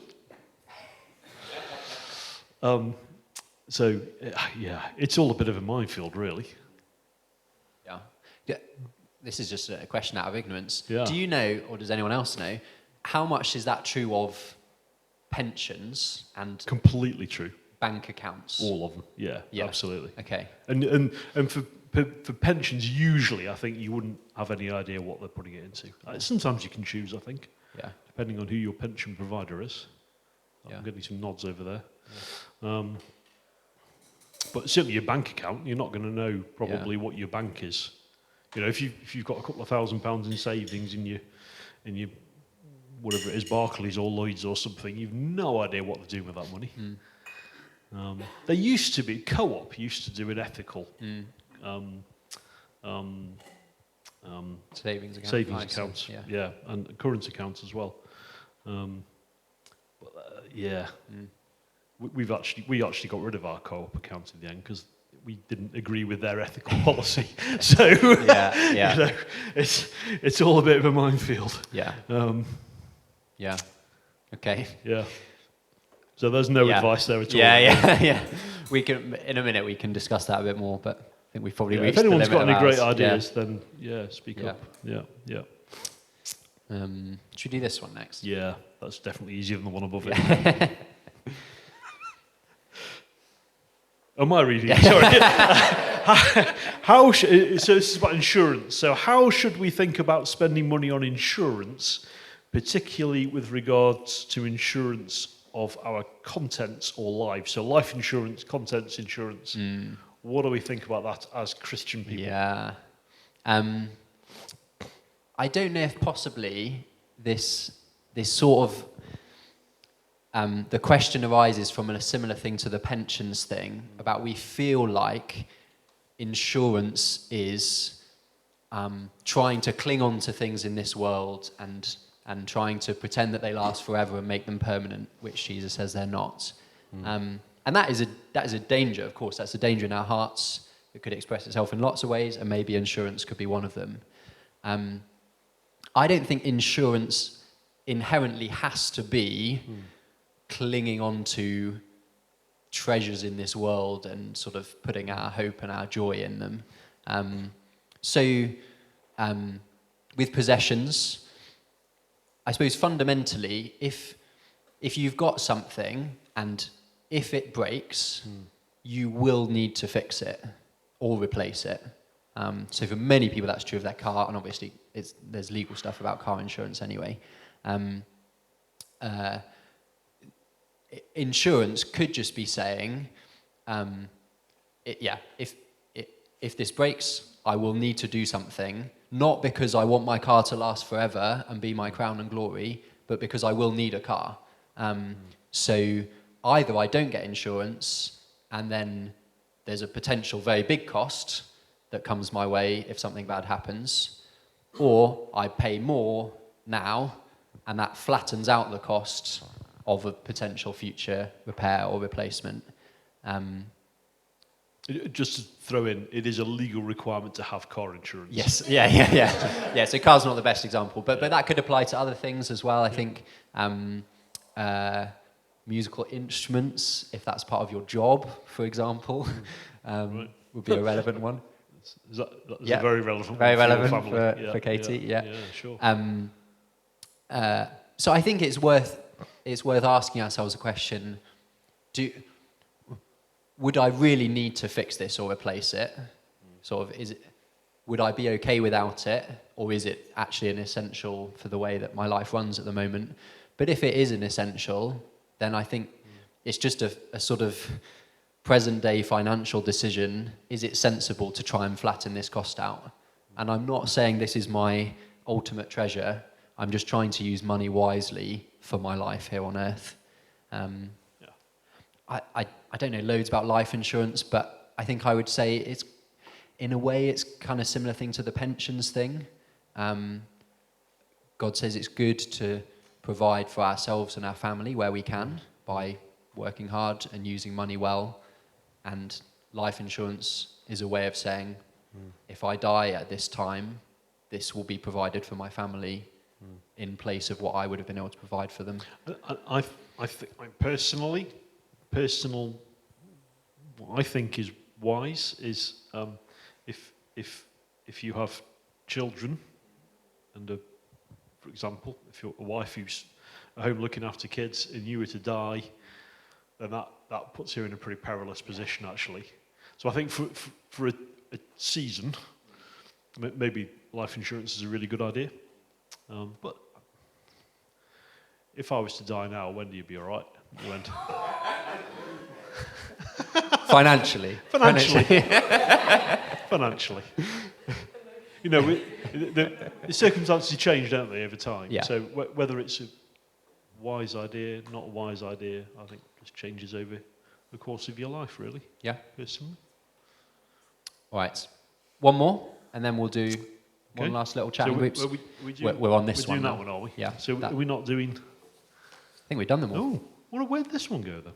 It's all a bit of a minefield, really. Yeah. This is just a question out of ignorance. Yeah. Do you know, or does anyone else know, how much is that true of pensions and Completely true. bank accounts? All of them. Yeah. Absolutely. Okay. And for pensions, usually, I think you wouldn't have any idea what they're putting it into. Sometimes you can choose, I think. Yeah. Depending on who your pension provider is. Yeah. I'm getting some nods over there. Yeah. But certainly your bank account, you're not going to know probably what your bank is. If you've got a couple of £1,000 in savings in your whatever it is, Barclays or Lloyds or something, you've no idea what they're doing with that money. They used to be, Co-op used to do an ethical savings accounts, and current accounts as well. We actually got rid of our Co-op account in the end because we didn't agree with their ethical policy. So it's all a bit of a minefield. Yeah. Okay. Yeah. So there's no advice there at all. Yeah. We can, in a minute, we can discuss that a bit more, but I think we've probably reached if anyone's the limit got any of great ours. ideas, then speak up. Yeah. Should we do this one next? Yeah, that's definitely easier than the one above it. Am I reading? Sorry. So this is about insurance. So how should we think about spending money on insurance, particularly with regards to insurance of our contents or lives? So life insurance, contents insurance, What do we think about that as Christian people? Yeah. I don't know if possibly this sort of the question arises from a similar thing to the pensions thing about we feel like insurance is trying to cling on to things in this world and trying to pretend that they last forever and make them permanent, which Jesus says they're not. And that is a danger, of course. That's a danger in our hearts. It could express itself in lots of ways, and maybe insurance could be one of them. I don't think insurance inherently has to be clinging on to treasures in this world and sort of putting our hope and our joy in them. With possessions, I suppose fundamentally, if you've got something and if it breaks, you will need to fix it or replace it. So for many people, that's true of their car, and obviously there's legal stuff about car insurance anyway. Insurance could just be saying, if this breaks, I will need to do something, not because I want my car to last forever and be my crown and glory, but because I will need a car. So either I don't get insurance, and then there's a potential very big cost that comes my way if something bad happens, or I pay more now, and that flattens out the cost of a potential future repair or replacement. Just to throw in, it is a legal requirement to have car insurance. Yes, yeah. So car's not the best example, but that could apply to other things as well. I think musical instruments, if that's part of your job, for example, would be a relevant one. That's a very relevant very one relevant for Katie. Yeah, sure. So I think it's worth asking ourselves a question: would I really need to fix this or replace it? Sort of, would I be okay without it, or is it actually an essential for the way that my life runs at the moment? But if it is an essential, then I think it's just a sort of present-day financial decision. Is it sensible to try and flatten this cost out? And I'm not saying this is my ultimate treasure. I'm just trying to use money wisely for my life here on earth. I don't know loads about life insurance, but I think I would say it's, in a way, it's kind of similar thing to the pensions thing. God says it's good to provide for ourselves and our family where we can by working hard and using money well. And life insurance is a way of saying, if I die at this time, this will be provided for my family in place of what I would have been able to provide for them. I think what I think is wise is if you have children and for example, if you're a wife who's at home looking after kids and you were to die, then that puts you in a pretty perilous position actually. So I think for a season, maybe life insurance is a really good idea. But if I was to die now, when do you be all right? When? Financially. Financially. You know, the circumstances change, don't they, over time? Yeah. So whether it's a wise idea, not a wise idea, I think just changes over the course of your life, really. Yeah. Personally. All right. One more, and then we'll do one last little chat in groups. We're on this one We're doing now. that one, are we? Yeah. So are we not doing... I think we've done them all. Oh, where'd this one go then?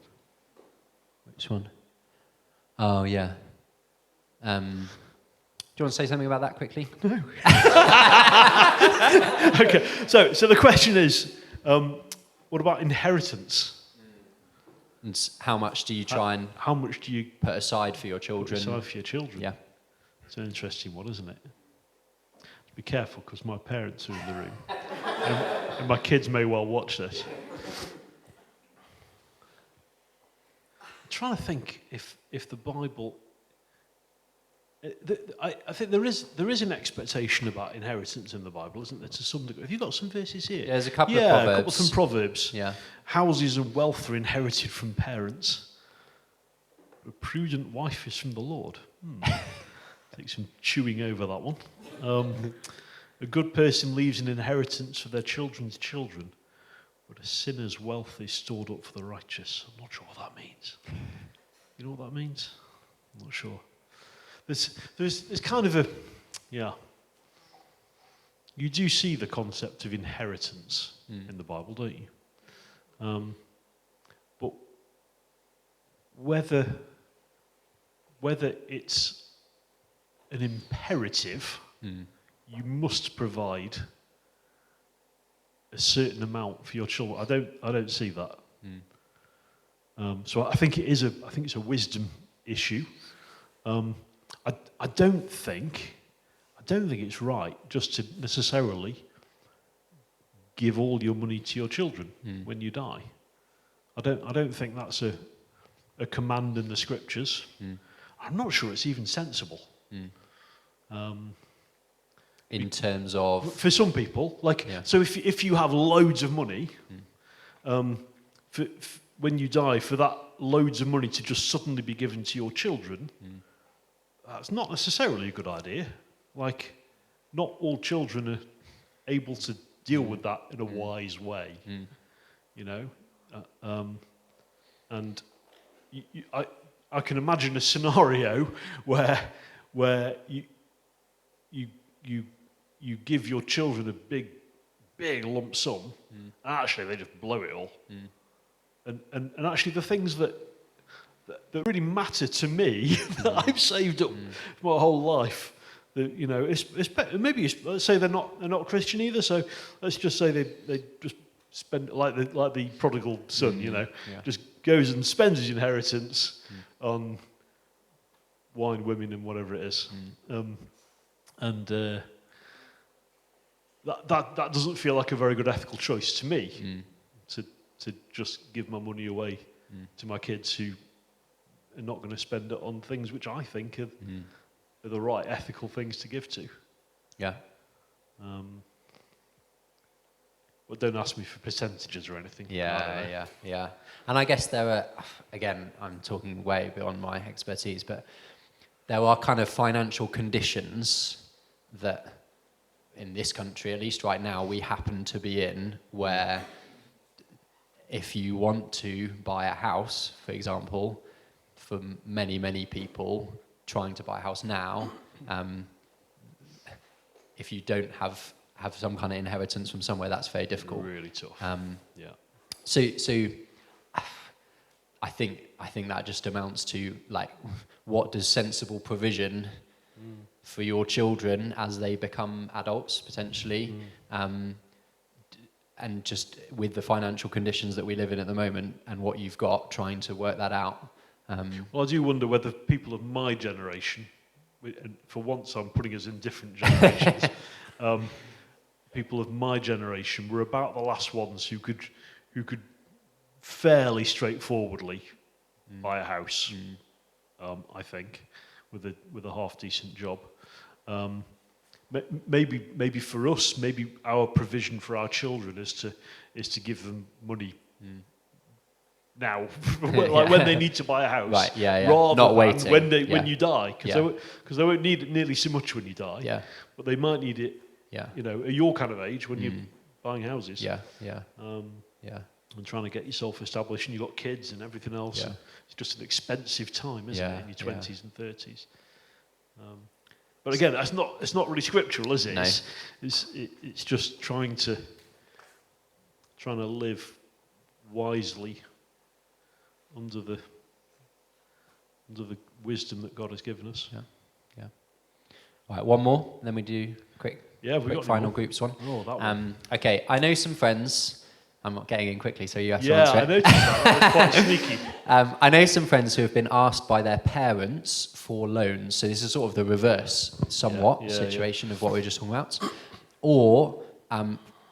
Which one? Oh, yeah. Do you want to say something about that quickly? No. Okay, so the question is, what about inheritance? And how much do you try and How much do you put aside for your put children? aside for your children? Yeah. It's an interesting one, isn't it? Be careful, because my parents are in the room. and my kids may well watch this. I'm trying to think if the Bible... I think there is an expectation about inheritance in the Bible, isn't there, to some degree? Have you got some verses here? Yeah, there's a couple of Proverbs. Yeah, a couple from Proverbs. Yeah. Houses and wealth are inherited from parents, A prudent wife is from the Lord. Take some chewing over that one. A good person leaves an inheritance for their children's children, but a sinner's wealth is stored up for the righteous. I'm not sure what that means. You know what that means? I'm not sure. There's kind of a, yeah. You do see the concept of inheritance in the Bible, don't you? But whether it's an imperative, you must provide a certain amount for your children. I don't see that. So I think it's a wisdom issue. I don't think it's right just to necessarily give all your money to your children when you die. I don't think that's a command in the scriptures. I'm not sure it's even sensible. In terms of... For some people, so if you have loads of money, when you die, for that loads of money to just suddenly be given to your children, that's not necessarily a good idea. Not all children are able to deal with that in a wise way, you know. And I can imagine a scenario where you give your children a big lump sum, and actually they just blow it all. And actually the things that really matter to me that I've saved up my whole life, you know, let's say they're not Christian either. So let's just say they just spend like the prodigal son, you know, just goes and spends his inheritance on wine, women, and whatever it is, that doesn't feel like a very good ethical choice to me. To just give my money away to my kids who are not going to spend it on things which I think are the right ethical things to give to. Yeah. But don't ask me for percentages or anything. Yeah. And I guess there are, again, I'm talking way beyond my expertise, but there are kind of financial conditions that in this country, at least right now, we happen to be in, where if you want to buy a house, for example, for many, many people trying to buy a house now, if you don't have some kind of inheritance from somewhere, that's very difficult. Really tough. So I think that just amounts to, like, what does sensible provision for your children as they become adults potentially, and just with the financial conditions that we live in at the moment and what you've got, trying to work that out. Well, I do wonder whether people of my generation, and for once I'm putting us in different generations, people of my generation were about the last ones who could fairly straightforwardly buy a house, I think, with a half decent job. Maybe for us, maybe our provision for our children is to give them money now, when they need to buy a house, right? Yeah. Rather not than waiting when you die, because they won't need it nearly so much when you die. Yeah. But they might need it. Yeah. You know, at your kind of age when you're buying houses. Yeah. And trying to get yourself established, and you've got kids and everything else. Yeah. And it's just an expensive time, isn't it, in your 20s and 30s? But again, it's not really scriptural, is it? No. It's just trying to live wisely under the wisdom that God has given us. Yeah. All right, one more, and then we do quick final groups one. Oh, that one. Okay, I know some friends. I'm not getting in quickly, so you have to Yeah, answer I it. noticed that. That's quite sneaky. I know some friends who have been asked by their parents for loans. So this is sort of the reverse, somewhat, situation of what we were just talking about. Or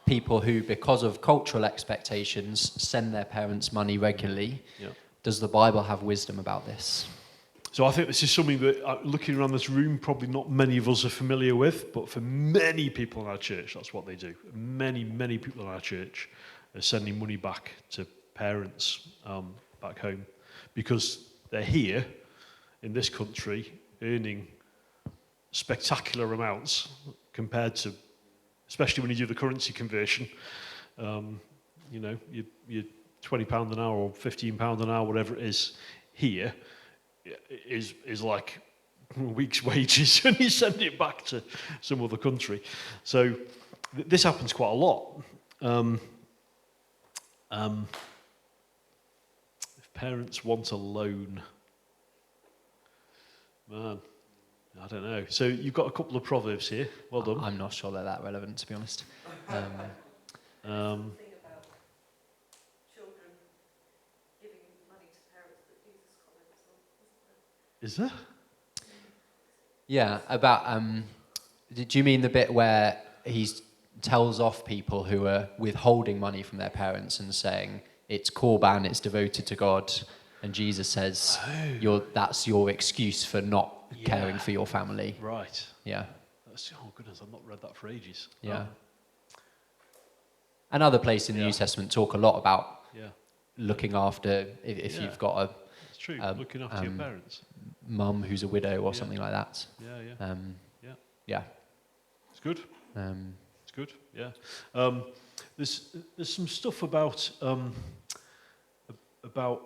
people who, because of cultural expectations, send their parents money regularly. Yeah. Does the Bible have wisdom about this? So I think this is something that, looking around this room, probably not many of us are familiar with, but for many people in our church, that's what they do. Many, many people in our church are sending money back to parents back home because they're here in this country earning spectacular amounts compared to, especially when you do the currency conversion, you know, you £20 an hour or £15 an hour, whatever it is, here is like a week's wages when you send it back to some other country. So this happens quite a lot. If parents want a loan, man, I don't know. So you've got a couple of proverbs here. Well done. I'm not sure they're that relevant, to be honest. Is there? Yeah, about. Do you mean the bit where he tells off people who are withholding money from their parents and saying it's korban, it's devoted to God, and Jesus says that's your excuse for not caring for your family? Right. Yeah. Oh goodness, I've not read that for ages. Yeah. And other places in the New Testament talk a lot about looking after if you've got a. It's true. Looking after your parents. Mum who's a widow or something like that. Yeah. It's good. It's good. Yeah. There's some stuff about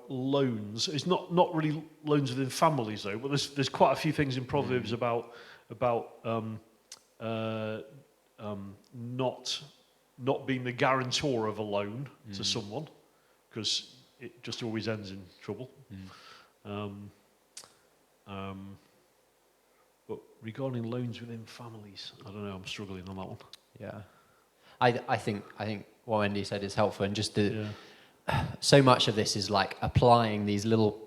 loans. It's not really loans within families though, but there's quite a few things in Proverbs about not being the guarantor of a loan to someone, because it just always ends in trouble. But regarding loans within families, I don't know, I'm struggling on that one. Yeah. I think what Wendy said is helpful, and just so much of this is like applying these little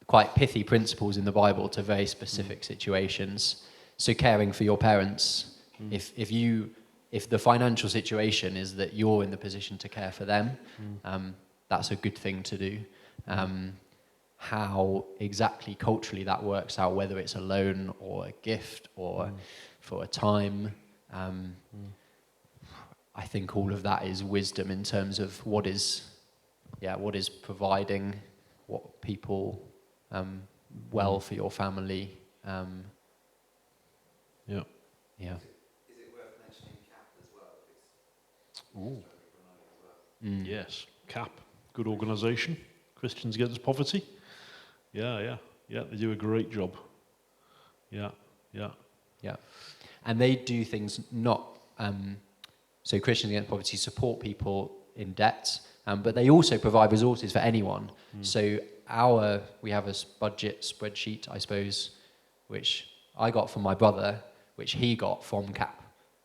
quite pithy principles in the Bible to very specific situations. So caring for your parents, if the financial situation is that you're in the position to care for them, that's a good thing to do. How exactly culturally that works out, whether it's a loan or a gift or for a time, I think all of that is wisdom in terms of what is providing what people well for your family. Yeah. Yeah. Is it worth mentioning CAP as well? Ooh. Yes, CAP, good organisation, Christians Against Poverty. Yeah, they do a great job. Yeah. And they do things not, so Christians Against Poverty support people in debt, but they also provide resources for anyone. So we have a budget spreadsheet, I suppose, which I got from my brother, which he got from CAP.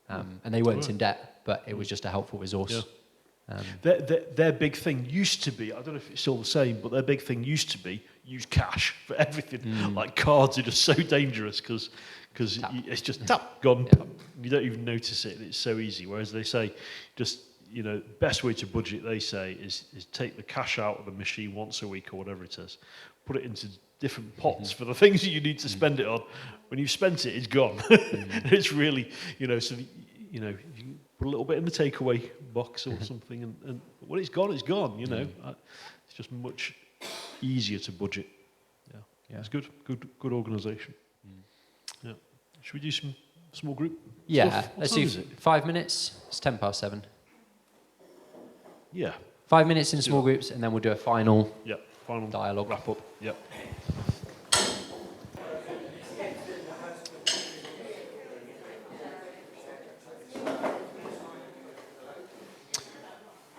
And they weren't in debt, but it was just a helpful resource. Their big thing used to be, I don't know if it's still the same, but their big thing used to be use cash for everything. Like cards are just so dangerous because it's just tap, gone. Yeah. You don't even notice it. It's so easy. Whereas they say, just, best way to budget, they say, is take the cash out of the machine once a week or whatever it is, put it into different pots for the things that you need to spend it on. When you've spent it, it's gone. It's really, so you can put a little bit in the takeaway box or something, and when it's gone, it's gone. It's just much easier to budget. Yeah. It's good organisation. Yeah. Should we do some small group? Yeah, stuff? What let's time do is it? 5 minutes. It's 7:10. Yeah. 5 minutes in small groups, and then we'll do a final Final dialogue. wrap up. Yep.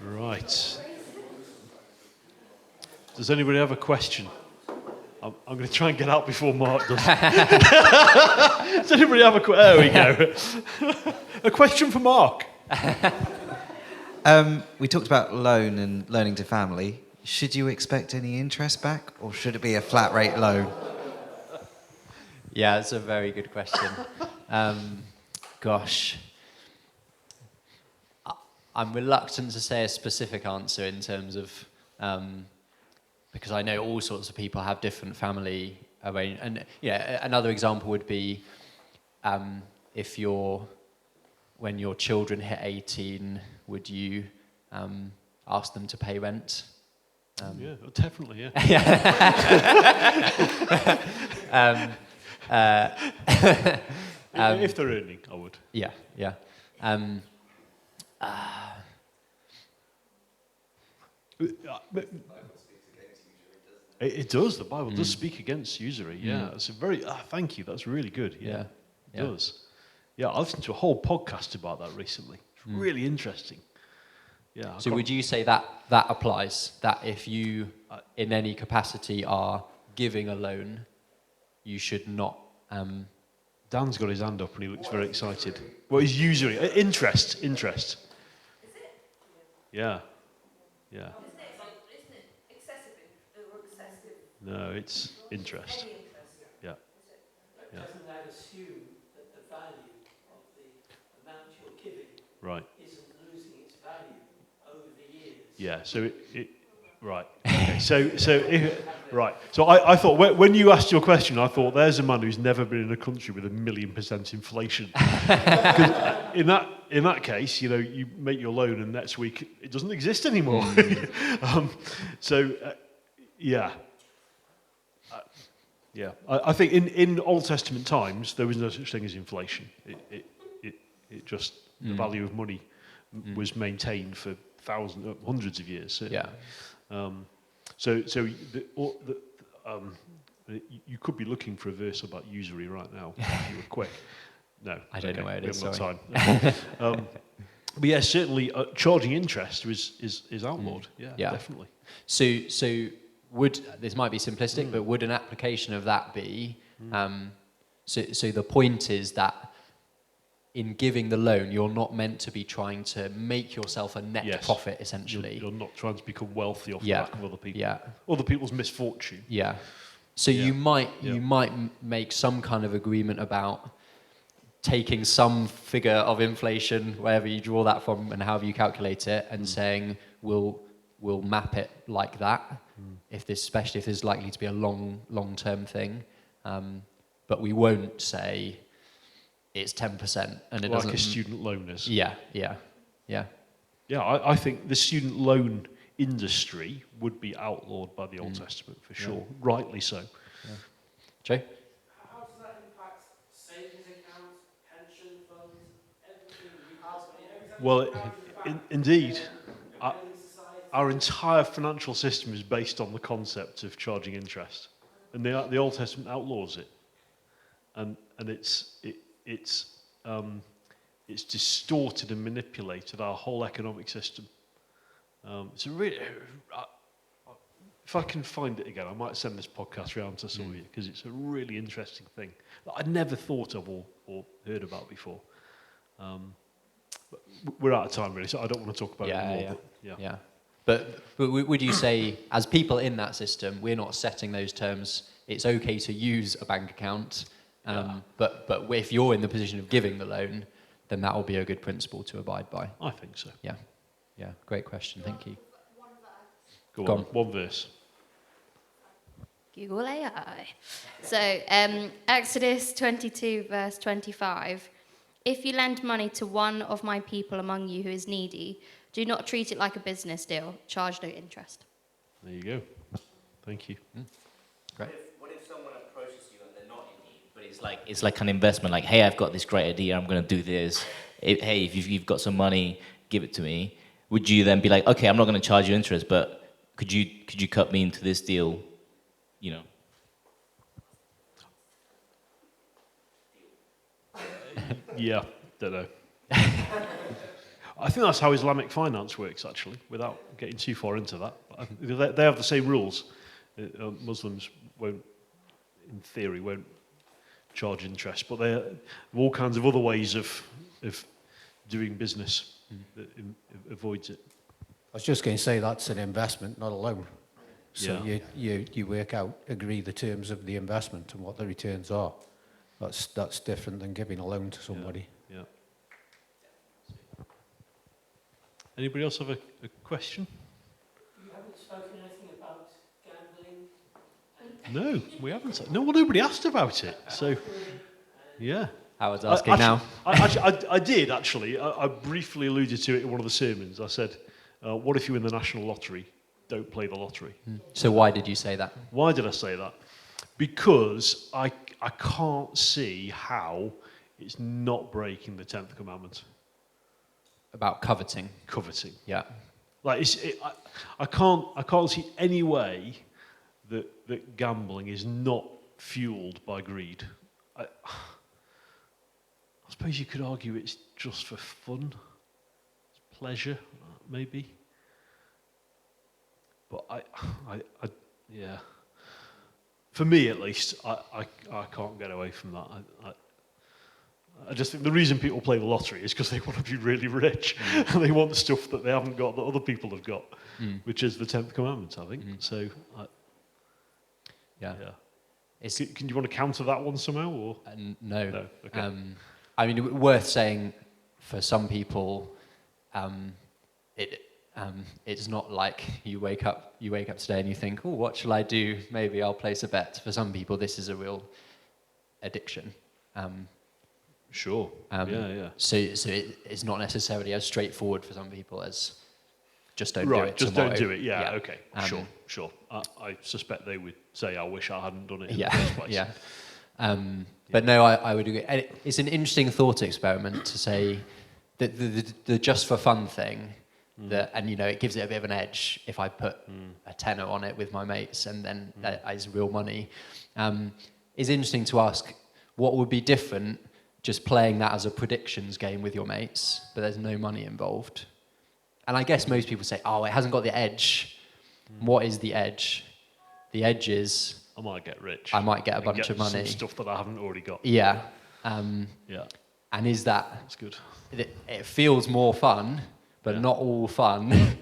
Right. Does anybody have a question? I'm going to try and get out before Mark does. Does anybody have a question? There we go. A question for Mark. We talked about loan and loaning to family. Should you expect any interest back, or should it be a flat rate loan? Yeah, it's a very good question. Gosh. I'm reluctant to say a specific answer in terms of, because I know all sorts of people have different family arrangements. And another example would be when your children hit 18, would you ask them to pay rent? Yeah, definitely, yeah. If they're earning, I would. Yeah, yeah. It does. The Bible does speak against usury. Yeah, it's a very. Thank you. That's really good. Yeah, Yeah. it does. Yeah, I listened to a whole podcast about that recently. It's really interesting. Yeah. So would you say that that applies? That if you, in any capacity, are giving a loan, you should not. Dan's got his hand up and he looks very excited. What is usury? Interest. Interest. Is it? Yeah. Yeah. Isn't it excessive? Excessive. No, it's interest. Any interest. Yeah. But doesn't that assume that the value of the amount you're giving Right. isn't losing its value over the years? Yeah. So it right. Okay. Right. So I thought when you asked your question, I thought there's a man who's never been in a country with 1,000,000% inflation. 'Cause in that case, you make your loan and next week it doesn't exist anymore. Yeah. Yeah. I think in Old Testament times there was no such thing as inflation. It just the value of money was maintained for hundreds of years. Yeah. You could be looking for a verse about usury right now if you were quick. No, I don't know where it is. We Sorry. haven't got time. But yeah, certainly charging interest is outlawed. Yeah, definitely. So would this might be simplistic, but would an application of that be? So the point is that in giving the loan, you're not meant to be trying to make yourself a net profit, essentially. You're not trying to become wealthy off the back of other people. Yeah. Other people's misfortune. Yeah. So you might make some kind of agreement about taking some figure of inflation, wherever you draw that from and however you calculate it, and saying we'll map it like that, especially if there's likely to be a long-term thing. But we won't say it's 10% and it doesn't... Like a student loan is. Yeah. Yeah, I think the student loan industry would be outlawed by the Old Testament for sure. Rightly so. Yeah. Joe? How does that impact savings accounts, pension funds, everything? Well, indeed, our entire financial system is based on the concept of charging interest, and the Old Testament outlaws it, and it's distorted and manipulated our whole economic system. It's a really, if I can find it again, I might send this podcast around to some of you because it's a really interesting thing that I'd never thought of or heard about before. But we're out of time really, so I don't want to talk about it anymore. Yeah. But would you say, as people in that system, we're not setting those terms? It's okay to use a bank account, but if you're in the position of giving the loan, then that will be a good principle to abide by. I think so. Yeah. Great question. Thank you. Go Go on. on. One verse. Google AI. So, Exodus 22, verse 25. If you lend money to one of my people among you who is needy, do not treat it like a business deal. Charge no interest. There you go. Thank you. Great. What if someone approaches you and they're not in need, but it's like an investment, like, hey, I've got this great idea, I'm going to do this. Hey, if you've got some money, give it to me. Would you then be like, okay, I'm not going to charge you interest, but could you cut me into this deal? Yeah, don't know. I think that's how Islamic finance works, actually, without getting too far into that. But they have the same rules. Muslims won't, in theory, won't charge interest, but there are all kinds of other ways of doing business that avoids it. I was just going to say that's an investment, not a loan. So Yeah. you work out, agree the terms of the investment and what the returns are. That's different than giving a loan to somebody. Yeah. Anybody else have a question? You haven't spoken anything about gambling? No, we haven't. No, well, nobody asked about it. So, yeah. Howard's asking now. I did, actually. I briefly alluded to it in one of the sermons. I said, what if you win the national lottery? Don't play the lottery. So why did you say that? Why did I say that? because I can't see how it's not breaking the 10th commandment, About coveting. coveting. Yeah. Like I can't see any way that gambling is not fueled by greed. I suppose you could argue it's just for fun, it's pleasure, maybe. But yeah. For me, at least, I can't get away from that. I just think the reason people play the lottery is because they want to be really rich and they want stuff that they haven't got that other people have got, which is the 10th commandment, I think. So, Yeah. Can you want to counter that one somehow? Or? No. No, okay. I mean, worth saying for some people, it's not like you wake up today and you think, oh, what shall I do? Maybe I'll place a bet. For some people, this is a real addiction. Sure. Yeah. So it's not necessarily as straightforward for some people as just don't do Right, it just tomorrow. don't do it. Yeah. Okay. Sure. I suspect they would say, "I wish I hadn't done it in the first place." Yeah. But no, I would agree. And it's an interesting thought experiment to say that the just for fun thing, and it gives it a bit of an edge if I put a tenner on it with my mates, and then that is real money. It's interesting to ask what would be different just playing that as a predictions game with your mates, but there's no money involved. And I guess most people say, oh, it hasn't got the edge. What is the edge? The edge is I might get rich. I might get a bunch of money. Some stuff that I haven't already got. Yeah. Yeah. And is that... That's good. It feels more fun, but not all fun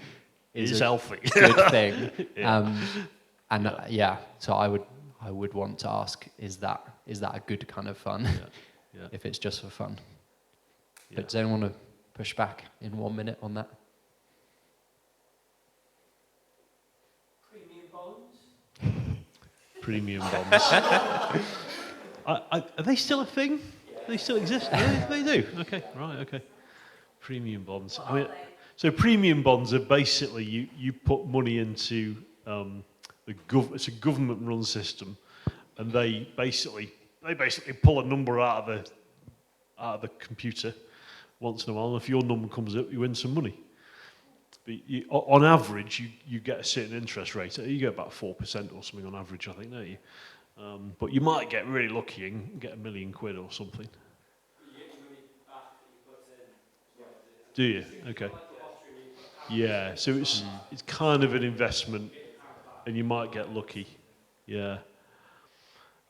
is a healthy. good thing. Yeah. So I would want to ask, is that a good kind of fun? Yeah. If it's just for fun. Yeah. But does anyone want to push back in 1 minute on that? Premium bonds. Premium bonds. Are they still a thing? Yeah. They still exist? They do. Okay. Right. Okay. Premium bonds. I mean, so premium bonds are basically you put money into it's a government-run system, and they basically pull a number out of the computer once in a while, and if your number comes up, you win some money. But on average, you get a certain interest rate. You get about 4% or something on average, I think, don't you? But you might get really lucky and get £1 million or something. You get your money back that you put in. Do you? Okay. Yeah, so it's kind of an investment, and you might get lucky. Yeah.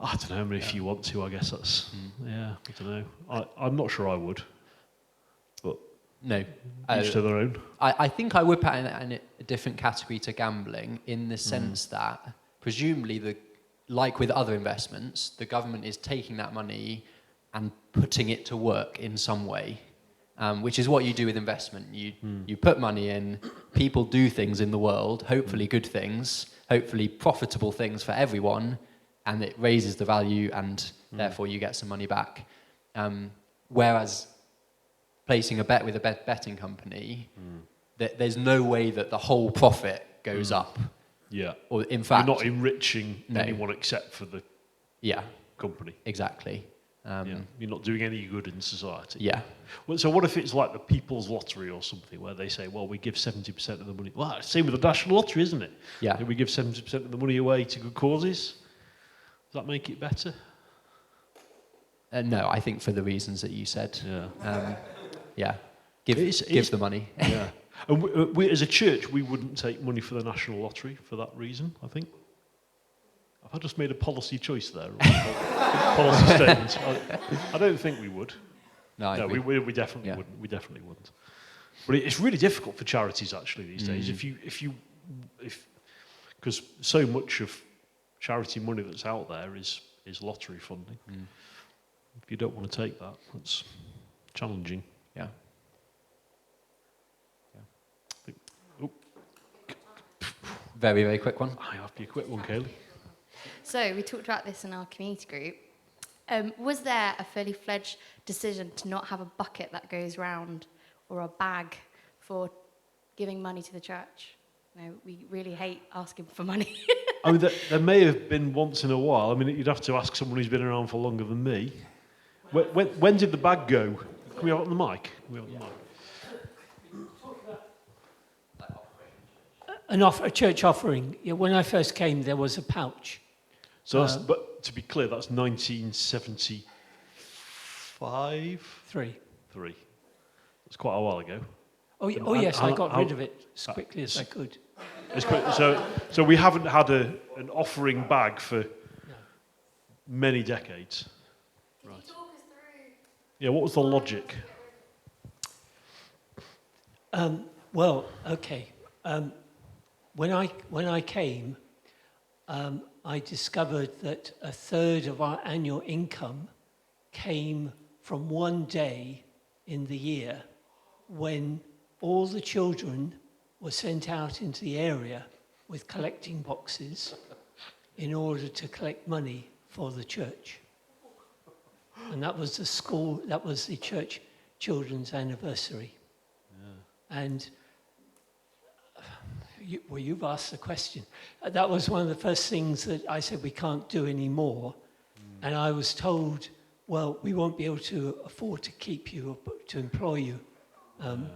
I don't know, if you want to, I guess that's... Yeah, I don't know. I'm not sure I would. But No. each to their own. I think I would put it in a different category to gambling in the sense that presumably, like with other investments, the government is taking that money and putting it to work in some way, which is what you do with investment. You put money in, people do things in the world, hopefully good things, hopefully profitable things for everyone, and it raises the value, and therefore you get some money back. Whereas placing a bet with a betting company, there's no way that the whole profit goes up. Yeah. Or in fact, you're not enriching No. anyone except for the company. Exactly. You're not doing any good in society. Yeah. Well, so what if it's like the People's Lottery or something, where they say, well, we give 70% of the money. Well, same with the National Lottery, isn't it? Yeah. We give 70% of the money away to good causes. Does that make it better? No, I think for the reasons that you said. Yeah. Give the money. Yeah. And we, as a church, we wouldn't take money for the National Lottery for that reason, I think. Have I just made a policy choice there? Policy statement? I don't think we would. No, we definitely wouldn't. We definitely wouldn't. But it's really difficult for charities actually these days. Because so much of charity money that's out there is lottery funding. If you don't want to take that, that's challenging. Yeah. Very, very quick one. I have to be a quick one, Kaylee. So we talked about this in our community group. Was there a fully fledged decision to not have a bucket that goes round or a bag for giving money to the church? No, we really hate asking for money. I mean, there may have been once in a while. I mean, you'd have to ask someone who's been around for longer than me. When did the bag go? Can we have it on the mic? Can we have it on the mic? A church offering. Yeah, when I first came, there was a pouch. So, but to be clear, that's 1975? 3. It's quite a while ago. Oh, yes, I got rid of it as quickly as I could. So we haven't had an offering bag for many decades. Right. Yeah, what was the logic? Well, okay. When I came, I discovered that a third of our annual income came from one day in the year when all the children were sent out into the area with collecting boxes in order to collect money for the church. And that was the school, that was the church children's anniversary. Yeah. And you've asked the question. That was one of the first things that I said we can't do anymore. And I was told, well, we won't be able to afford to keep you, to employ you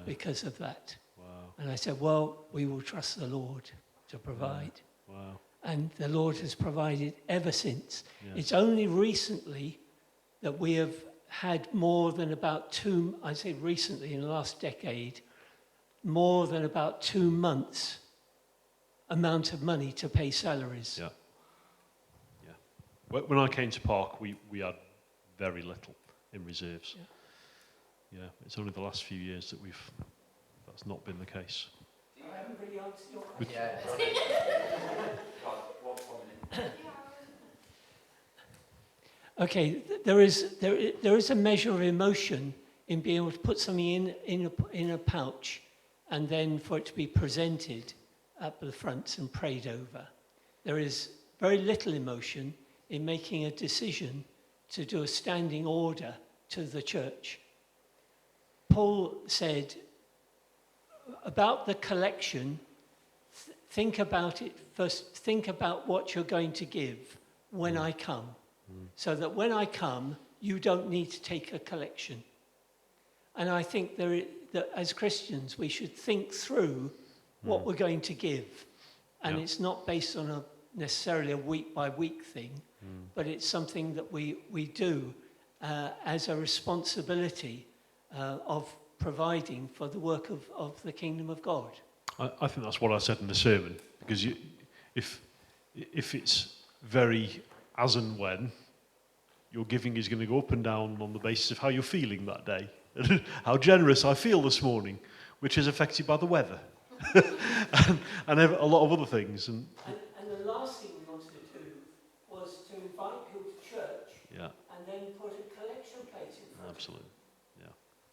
because of that. Wow. And I said, well, we will trust the Lord to provide. Wow. And the Lord has provided ever since. Yes. It's only recently that we have had more than about I say recently in the last decade, more than about 2 months amount of money to pay salaries. Yeah. When I came to Park, we had very little in reserves. Yeah, it's only the last few years that that's not been the case. I haven't really answered your question. Okay, there is a measure of emotion in being able to put something in a pouch and then for it to be presented at the front and prayed over. There is very little emotion in making a decision to do a standing order to the church. Paul said about the collection, think about it first, think about what you're going to give when I come. So that when I come, you don't need to take a collection. And I think that as Christians, we should think through what we're going to give. And it's not based on necessarily a week-by-week thing, but it's something that we do as a responsibility of providing for the work of the kingdom of God. I think that's what I said in the sermon, because if it's very as and when, your giving is going to go up and down on the basis of how you're feeling that day, how generous I feel this morning, which is affected by the weather, and a lot of other things. And the last thing we wanted to do was to invite people to church and then put a collection plate in front absolutely,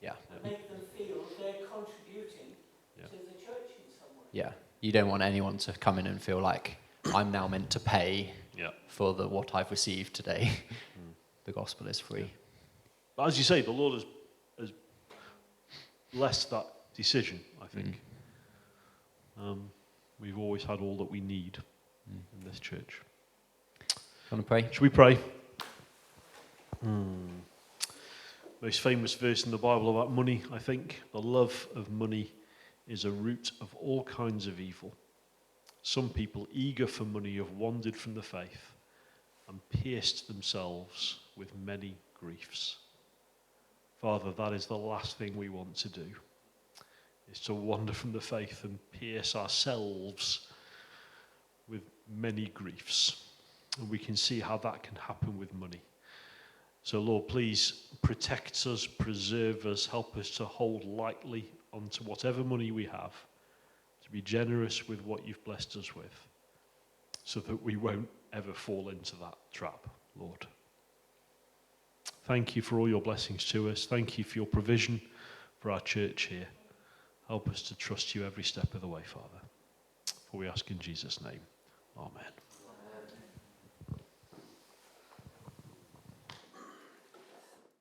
and make them feel they're contributing to the church in some way. Yeah, you don't want anyone to come in and feel like I'm now meant to pay for what I've received today. The gospel is free. But as you say, the Lord has blessed that decision, I think. We've always had all that we need in this church. Want to pray? Should we pray? Most famous verse in the Bible about money, I think. The love of money is a root of all kinds of evil. Some people eager for money have wandered from the faith and pierced themselves with many griefs. Father, that is the last thing we want to do, is to wander from the faith and pierce ourselves with many griefs. And we can see how that can happen with money. So Lord, please protect us, preserve us, help us to hold lightly onto whatever money we have, to be generous with what you've blessed us with, so that we won't ever fall into that trap, Lord. Thank you for all your blessings to us. Thank you for your provision for our church here. Help us to trust you every step of the way, Father. For we ask in Jesus' name. Amen.